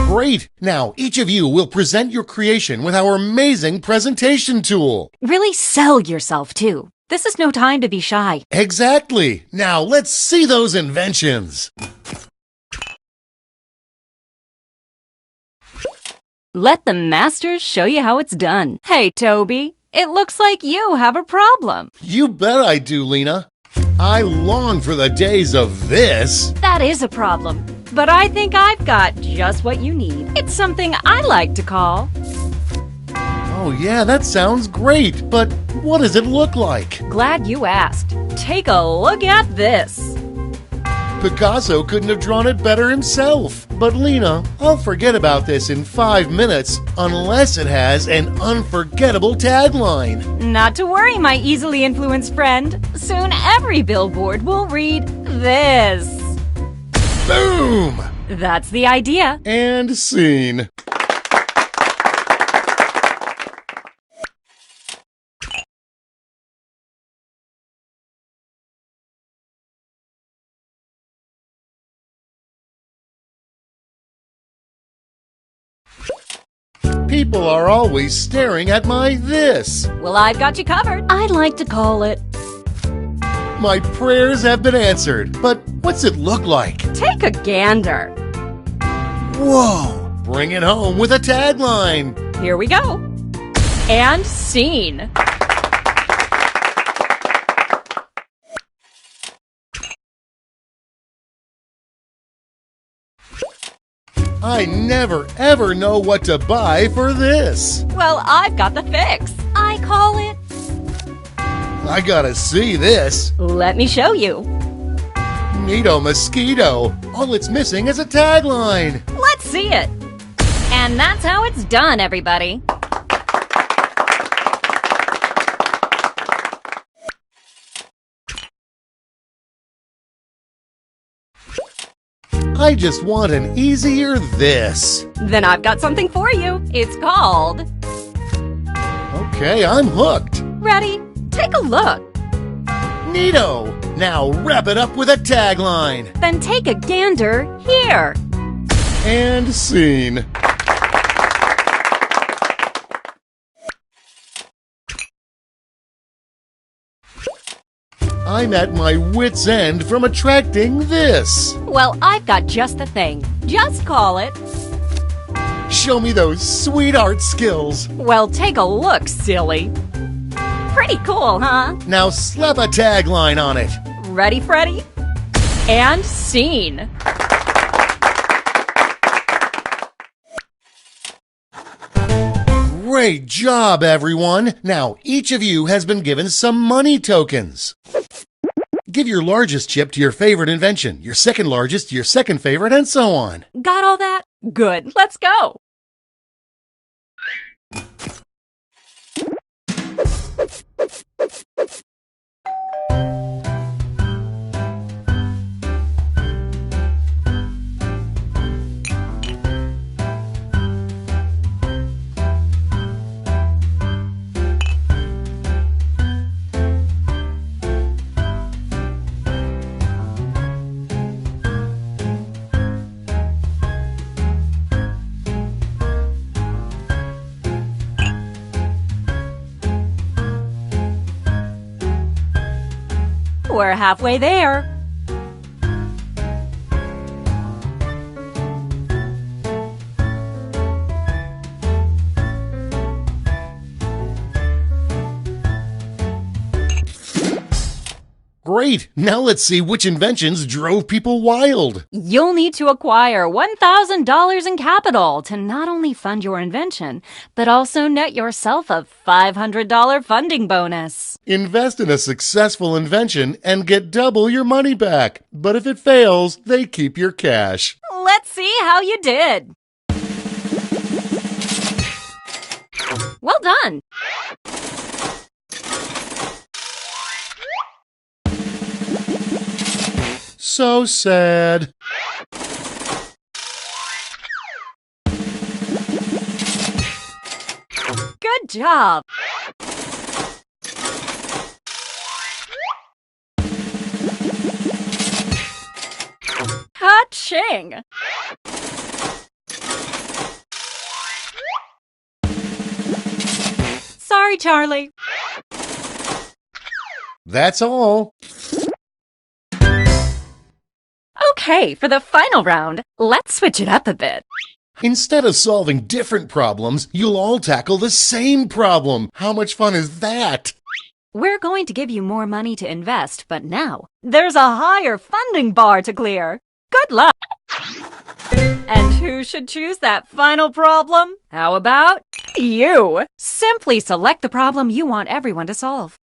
[SPEAKER 15] Great! Now, each of you will present your creation with our amazing presentation tool.
[SPEAKER 18] Really sell yourself, too. This is no time to be shy.
[SPEAKER 15] Exactly! Now, let's see those inventions.
[SPEAKER 18] Let the masters show you how it's done. Hey, Toby, it looks like you have a problem.
[SPEAKER 15] You bet I do, Lena. I long for the days of this.
[SPEAKER 18] That is a problem, but I think I've got just what you need. It's something I like to call...
[SPEAKER 15] Oh yeah, that sounds great, but what does it look like?
[SPEAKER 18] Glad you asked. Take a look at this.
[SPEAKER 15] Picasso couldn't have drawn it better himself. But Lena, I'll forget about this in 5 minutes unless it has an unforgettable tagline.
[SPEAKER 18] Not to worry, my easily influenced friend. Soon every billboard will read this.
[SPEAKER 15] Boom!
[SPEAKER 18] That's the idea.
[SPEAKER 15] And scene. People are always staring at my this.
[SPEAKER 18] Well, I've got you covered. I'd like to call it...
[SPEAKER 15] My prayers have been answered, but what's it look like?
[SPEAKER 18] Take a gander.
[SPEAKER 15] Whoa! Bring it home with a tagline.
[SPEAKER 18] Here we go. And scene.
[SPEAKER 15] I never ever know what to buy for this.
[SPEAKER 18] Well, I've got the fix. I call it...
[SPEAKER 15] I gotta see this.
[SPEAKER 18] Let me show you.
[SPEAKER 15] Neato mosquito. All it's missing is a tagline.
[SPEAKER 18] Let's see it. And that's how it's done, everybody.
[SPEAKER 15] I just want an easier this.
[SPEAKER 18] Then I've got something for you. It's called...
[SPEAKER 15] Okay, I'm hooked.
[SPEAKER 18] Ready? Take a look.
[SPEAKER 15] Neato! Now wrap it up with a tagline.
[SPEAKER 18] Then take a gander here.
[SPEAKER 15] And scene. I'm at my wit's end from attracting this.
[SPEAKER 18] Well, I've got just the thing. Just call it...
[SPEAKER 15] Show me those sweet art skills.
[SPEAKER 18] Well, take a look, silly. Pretty cool, huh?
[SPEAKER 15] Now slap a tagline on it.
[SPEAKER 18] Ready, Freddy? And scene.
[SPEAKER 15] Great job, everyone. Now, each of you has been given some money tokens. Give your largest chip to your favorite invention, your second largest to your second favorite, and so on.
[SPEAKER 18] Got all that? Good. Let's go. We're halfway there.
[SPEAKER 15] Great! Now let's see which inventions drove people wild.
[SPEAKER 18] You'll need to acquire $1,000 in capital to not only fund your invention, but also net yourself a $500 funding bonus.
[SPEAKER 15] Invest in a successful invention and get double your money back. But if it fails, they keep your cash.
[SPEAKER 18] Let's see how you did. Well done.
[SPEAKER 15] So sad.
[SPEAKER 18] Good job. Ka-ching. Sorry, Charlie.
[SPEAKER 15] That's all.
[SPEAKER 18] Okay, for the final round, let's switch it up a bit.
[SPEAKER 15] Instead of solving different problems, you'll all tackle the same problem. How much fun is that?
[SPEAKER 18] We're going to give you more money to invest, but now there's a higher funding bar to clear. Good luck! And who should choose that final problem? How about you? Simply select the problem you want everyone to solve.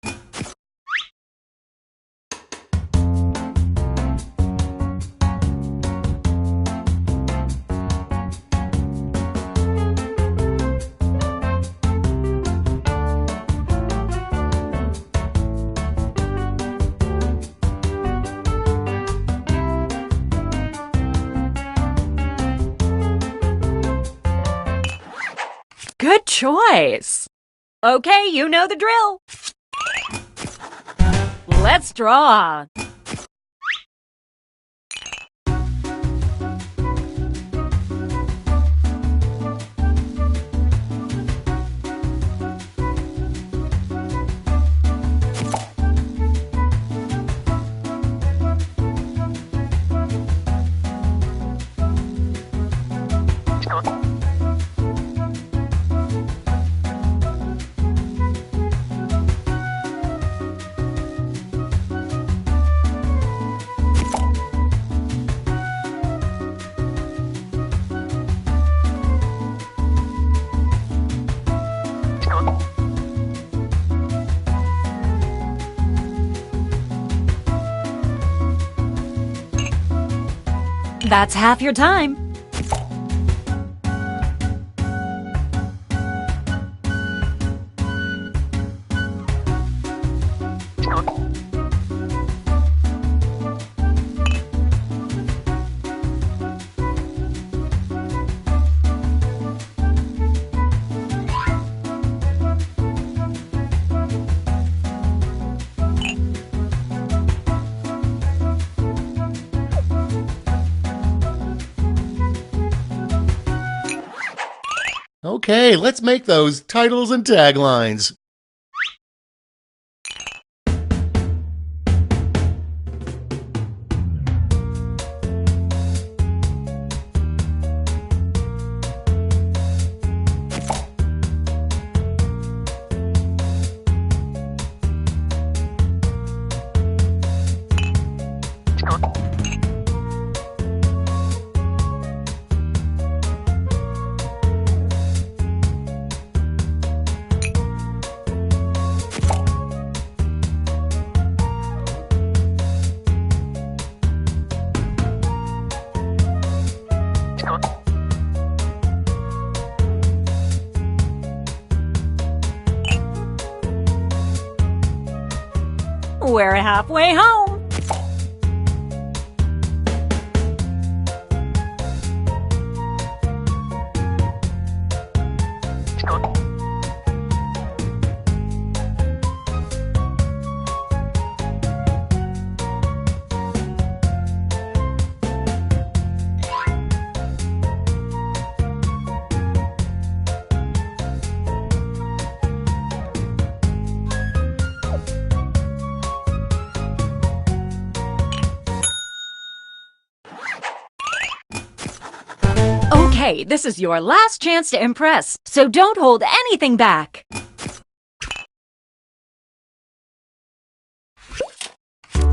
[SPEAKER 18] Good choice. Okay, you know the drill. Let's draw. That's half your time.
[SPEAKER 15] Okay, let's make those titles and taglines.
[SPEAKER 18] We're halfway home. Hey, this is your last chance to impress, so don't hold anything back.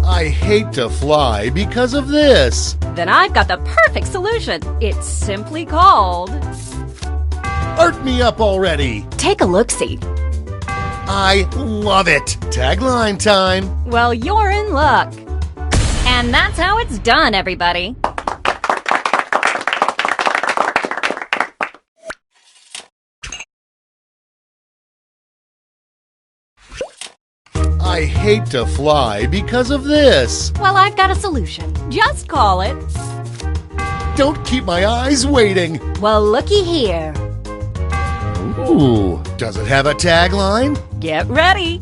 [SPEAKER 15] I hate to fly because of this.
[SPEAKER 18] Then I've got the perfect solution. It's simply called...
[SPEAKER 15] Art me up already.
[SPEAKER 18] Take a look-see.
[SPEAKER 15] I love it. Tagline time.
[SPEAKER 18] Well, you're in luck. And that's how it's done, everybody.
[SPEAKER 15] I hate to fly because of this.
[SPEAKER 18] Well, I've got a solution. Just call it...
[SPEAKER 15] Don't keep my eyes waiting.
[SPEAKER 18] Well, looky here.
[SPEAKER 15] Ooh, does it have a tagline?
[SPEAKER 18] Get ready.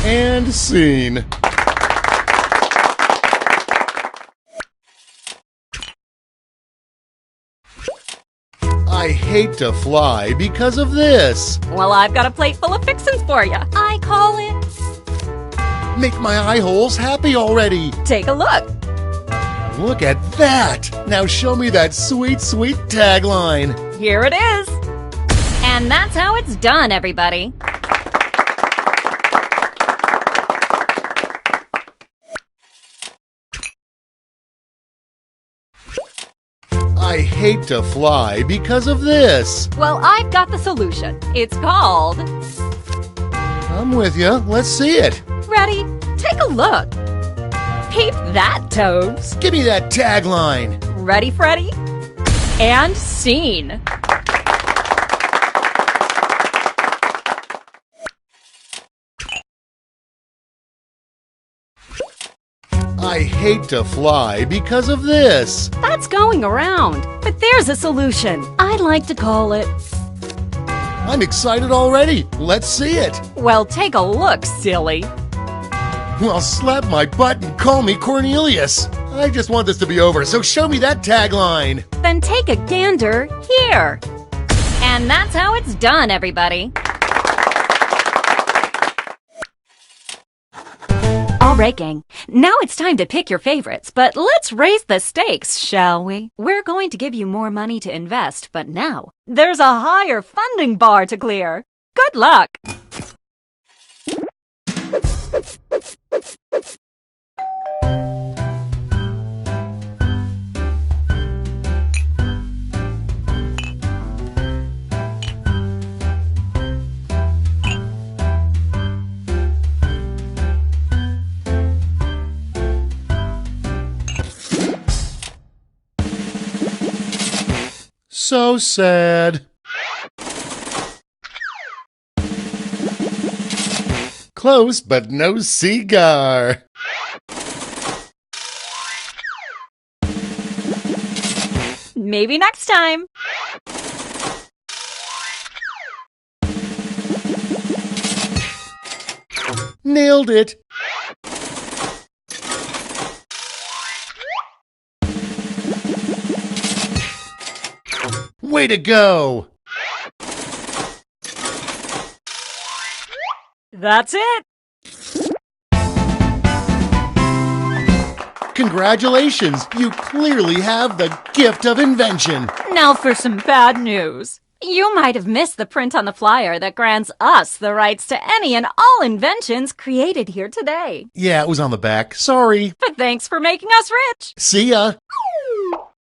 [SPEAKER 15] And scene. I hate to fly because of this.
[SPEAKER 18] Well, I've got a plate full of fixins for you. I call it...
[SPEAKER 15] Make my eye holes happy already.
[SPEAKER 18] Take a look.
[SPEAKER 15] Look at that. Now show me that sweet, sweet tagline.
[SPEAKER 18] Here it is. And that's how it's done, everybody.
[SPEAKER 15] I hate to fly because of this.
[SPEAKER 18] Well, I've got the solution. It's called...
[SPEAKER 15] I'm with you. Let's see it.
[SPEAKER 18] Ready? Take a look. Peep that, Toads.
[SPEAKER 15] Give me that tagline.
[SPEAKER 18] Ready, Freddy? And scene.
[SPEAKER 15] I hate to fly because of this.
[SPEAKER 18] That's going around. But there's a solution. I'd like to call it...
[SPEAKER 15] I'm excited already. Let's see it.
[SPEAKER 18] Well, take a look, silly.
[SPEAKER 15] Well, slap my butt and call me Cornelius. I just want this to be over, so show me that tagline.
[SPEAKER 18] Then take a gander here. And that's how it's done, everybody. All right, gang. Now it's time to pick your favorites, but let's raise the stakes, shall we? We're going to give you more money to invest, but now there's a higher funding bar to clear. Good luck!
[SPEAKER 15] So sad. Close, but no cigar.
[SPEAKER 18] Maybe next time.
[SPEAKER 15] Nailed it. Way to go!
[SPEAKER 18] That's it.
[SPEAKER 15] Congratulations! You clearly have the gift of invention.
[SPEAKER 18] Now for some bad news. You might have missed the print on the flyer that grants us the rights to any and all inventions created here today.
[SPEAKER 15] Yeah, it was on the back. Sorry.
[SPEAKER 18] But thanks for making us rich.
[SPEAKER 15] See ya.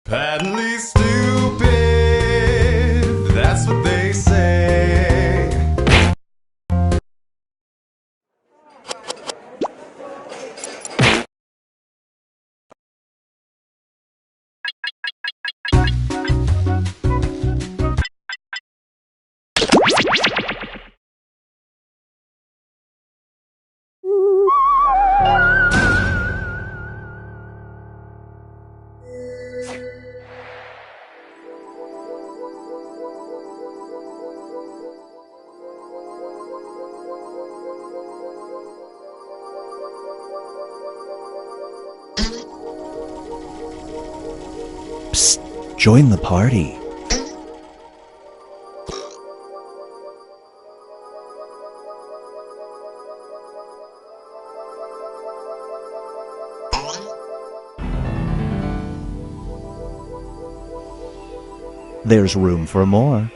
[SPEAKER 16] Patently stupid, that's what they say.
[SPEAKER 19] Psst, join the party. There's room for more.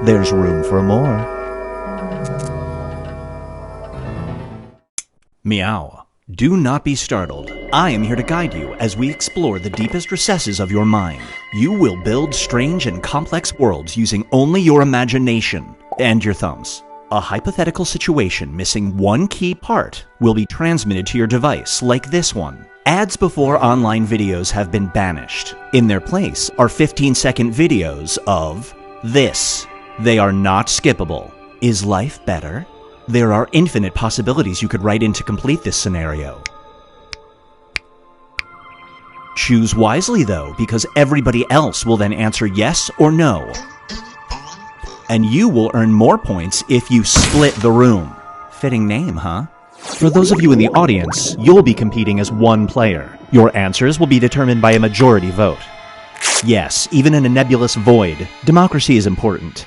[SPEAKER 19] There's room for more.
[SPEAKER 5] Meow. Do not be startled. I am here to guide you as we explore the deepest recesses of your mind. You will build strange and complex worlds using only your imagination and your thumbs. A hypothetical situation missing one key part will be transmitted to your device, like this one. Ads before online videos have been banished. In their place are 15-second videos of this. They are not skippable. Is life better? There are infinite possibilities you could write in to complete this scenario. Choose wisely though, because everybody else will then answer yes or no. And you will earn more points if you split the room. Fitting name, huh? For those of you in the audience, you'll be competing as one player. Your answers will be determined by a majority vote. Yes, even in a nebulous void, democracy is important.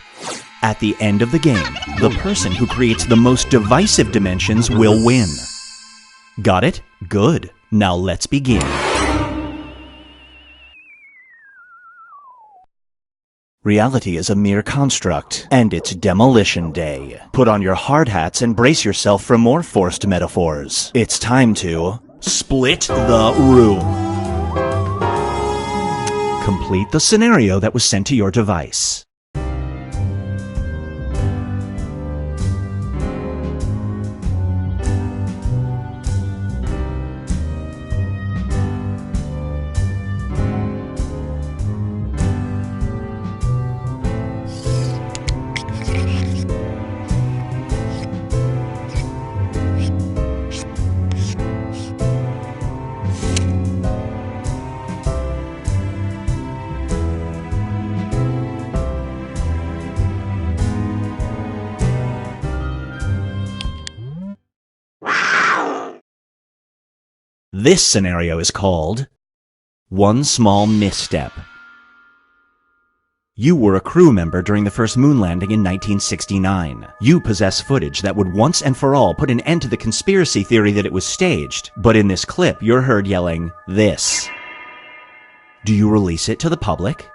[SPEAKER 5] At the end of the game, the person who creates the most divisive dimensions will win. Got it? Good. Now let's begin. Reality is a mere construct, and it's demolition day. Put on your hard hats and brace yourself for more forced metaphors. It's time to split the room. Complete the scenario that was sent to your device. This scenario is called One Small Misstep. You were a crew member during the first moon landing in 1969. You possess footage that would once and for all put an end to the conspiracy theory that it was staged, but in this clip you're heard yelling, "This." Do you release it to the public?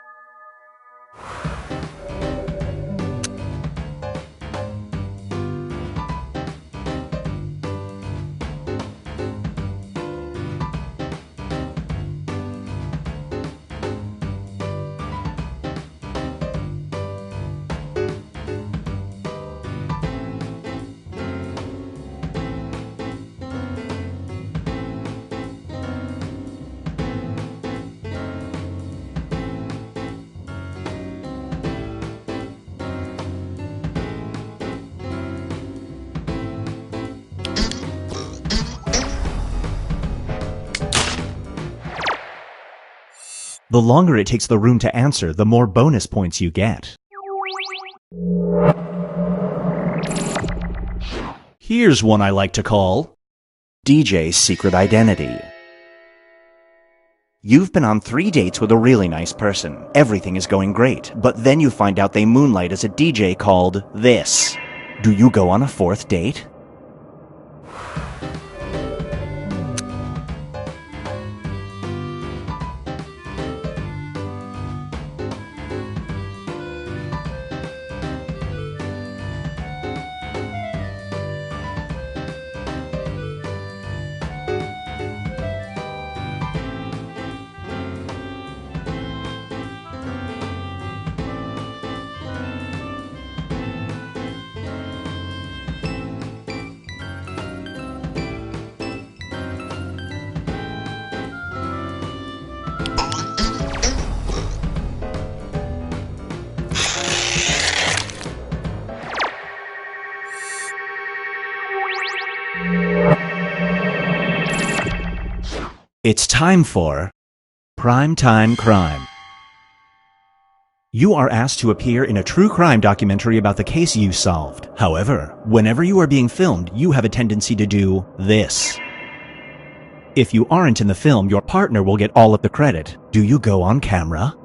[SPEAKER 5] The longer it takes the room to answer, the more bonus points you get. Here's one I like to call DJ's Secret Identity. You've been on 3 dates with a really nice person. Everything is going great, but then you find out they moonlight as a DJ called This. Do you go on a 4th date? It's time for Primetime Crime. You are asked to appear in a true crime documentary about the case you solved. However, whenever you are being filmed, you have a tendency to do this. If you aren't in the film, your partner will get all of the credit. Do you go on camera?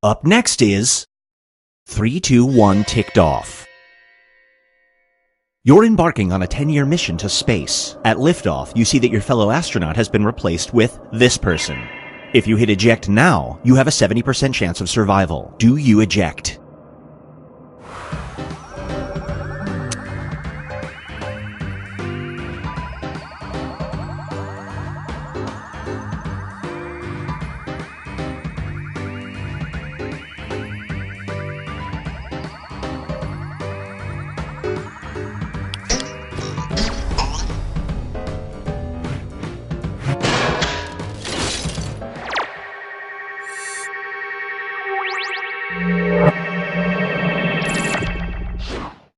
[SPEAKER 5] Up next is 3, 2, 1 ticked off. You're embarking on a 10-year mission to space. At liftoff, you see that your fellow astronaut has been replaced with this person. If you hit eject now, you have a 70% chance of survival. Do you eject?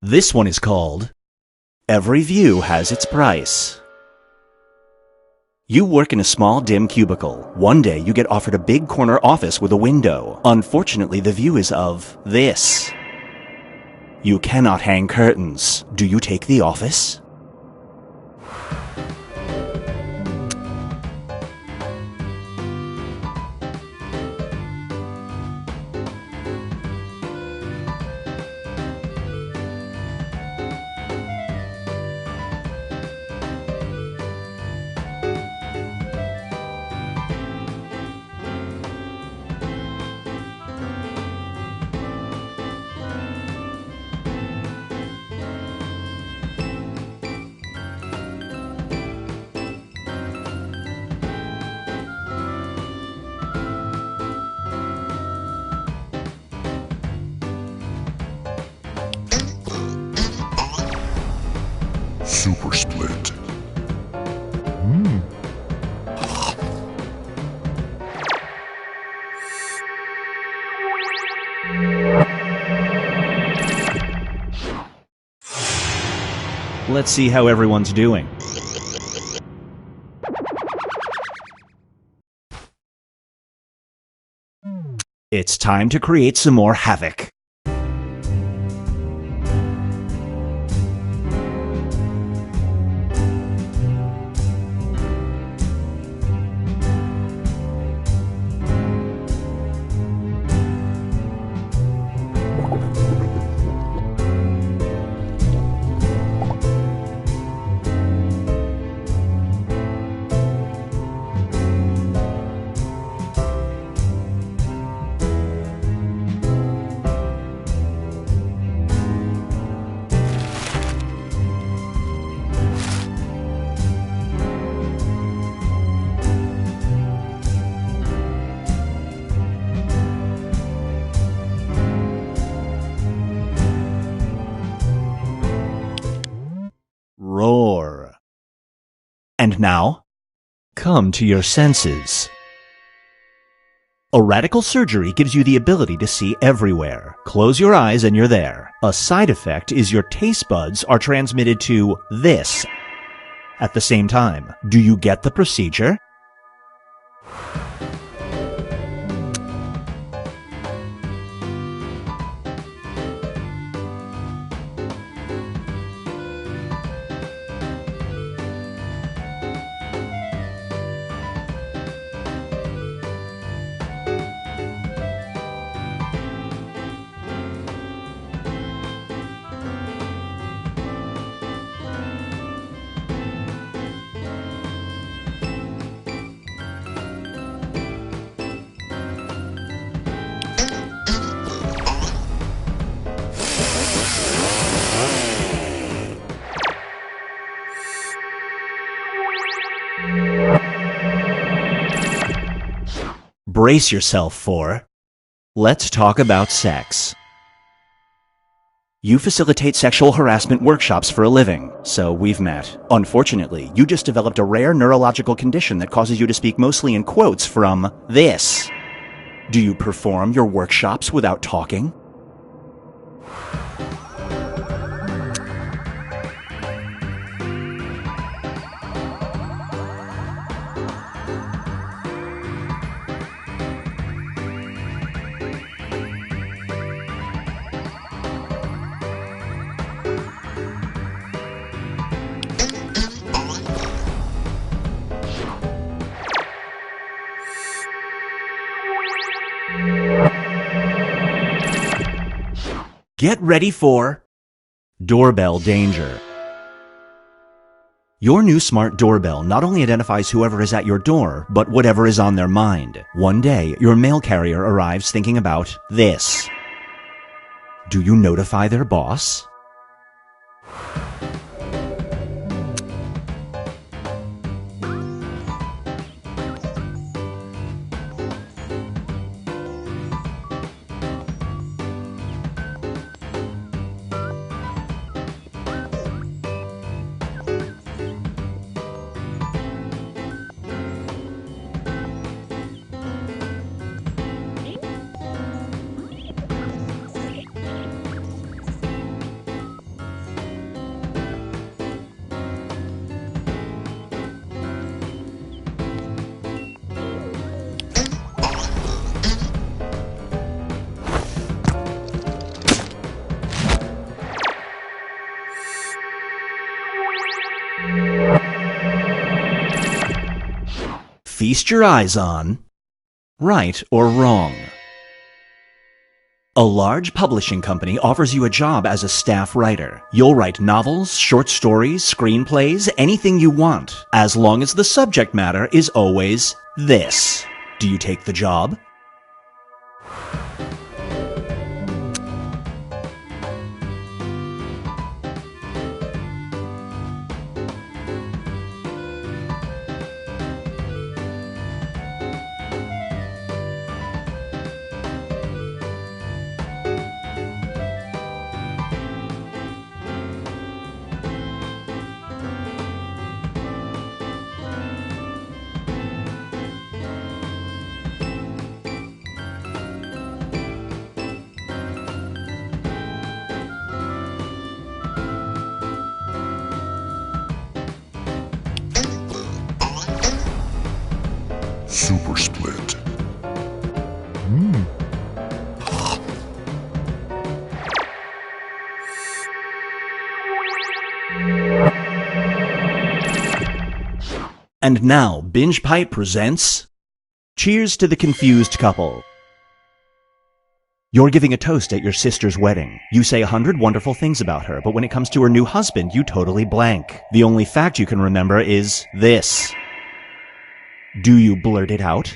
[SPEAKER 5] This one is called Every View Has Its Price. You work in a small, dim cubicle. One day you get offered a big corner office with a window. Unfortunately, the view is of this. You cannot hang curtains. Do you take the office?
[SPEAKER 9] Super Split.
[SPEAKER 5] Let's see how everyone's doing. It's time to create some more havoc. Roar. And now, come to your senses. A radical surgery gives you the ability to see everywhere. Close your eyes and you're there. A side effect is your taste buds are transmitted to this at the same time. Do you get the procedure? Brace yourself for... Let's talk about sex. You facilitate sexual harassment workshops for a living, so we've met. Unfortunately, you just developed a rare neurological condition that causes you to speak mostly in quotes from this. Do you perform your workshops without talking? Get ready for doorbell danger. Your new smart doorbell not only identifies whoever is at your door, but whatever is on their mind. One day, your mail carrier arrives thinking about this. Do you notify their boss? Feast your eyes on right or wrong. A large publishing company offers you a job as a staff writer. You'll write novels, short stories, screenplays, anything you want, as long as the subject matter is always this. Do you take the job?
[SPEAKER 9] Super split.
[SPEAKER 5] And now, Binge Pipe presents Cheers to the Confused Couple. You're giving a toast at your sister's wedding. You say 100 wonderful things about her, but when it comes to her new husband, you totally blank. The only fact you can remember is this. Do you blurt it out?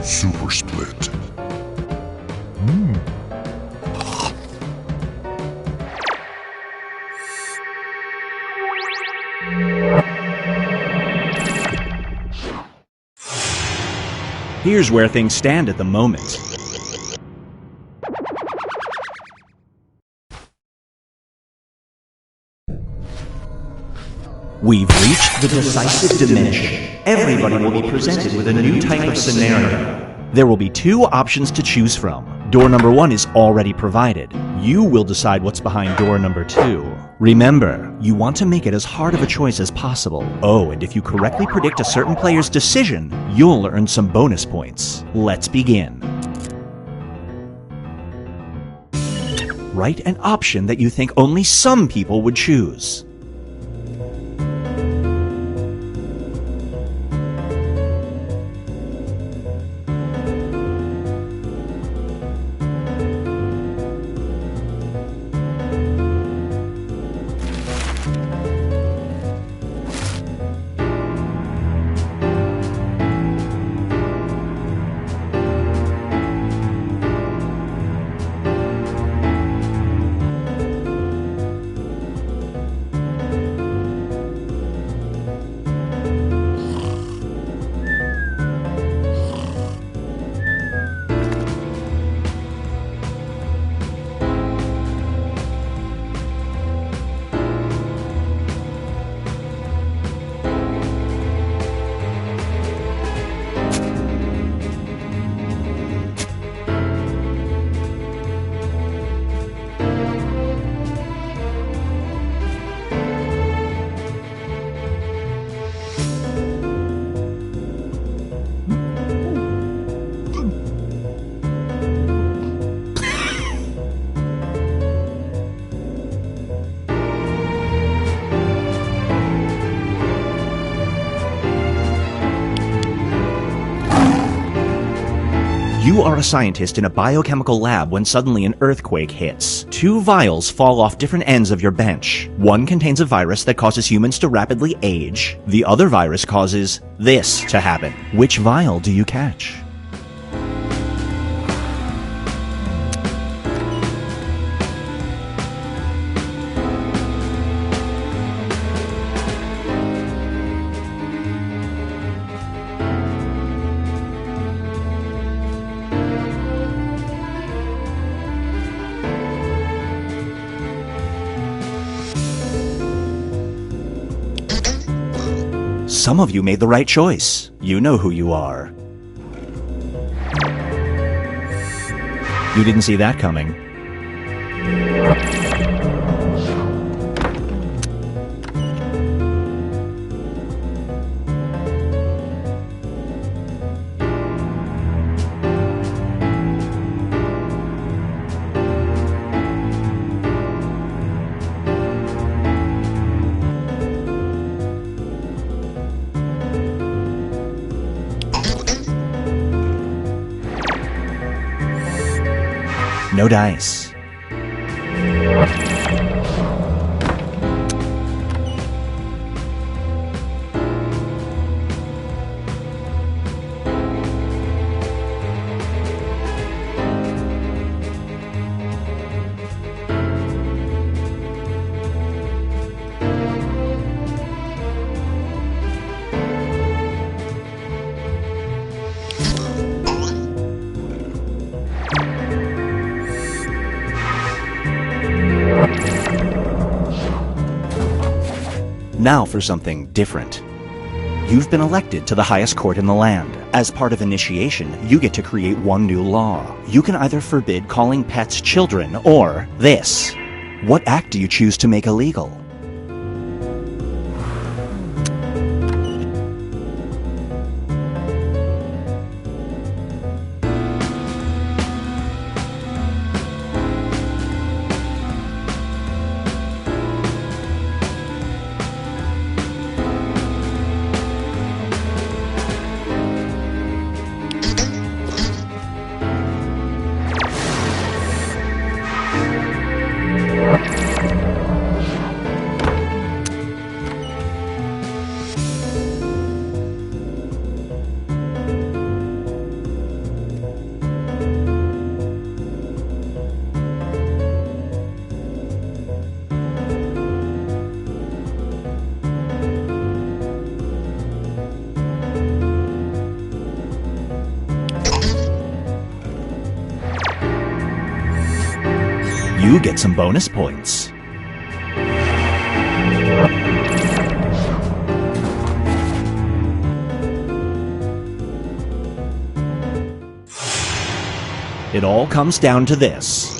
[SPEAKER 9] Super split.
[SPEAKER 5] Here's where things stand at the moment. We've reached the decisive dimension. Everybody will be presented with a new type of scenario. There will be two options to choose from. Door number 1 is already provided. You will decide what's behind door number 2. Remember, you want to make it as hard of a choice as possible. Oh, and if you correctly predict a certain player's decision, you'll earn some bonus points. Let's begin. Write an option that you think only some people would choose. You are a scientist in a biochemical lab when suddenly an earthquake hits. 2 vials fall off different ends of your bench. One contains a virus that causes humans to rapidly age. The other virus causes this to happen. Which vial do you catch? Some of you made the right choice. You know who you are. You didn't see that coming. No dice. Now for something different. You've been elected to the highest court in the land. As part of initiation, you get to create one new law. You can either forbid calling pets children or this. What act do you choose to make illegal? You get some bonus points. It all comes down to this.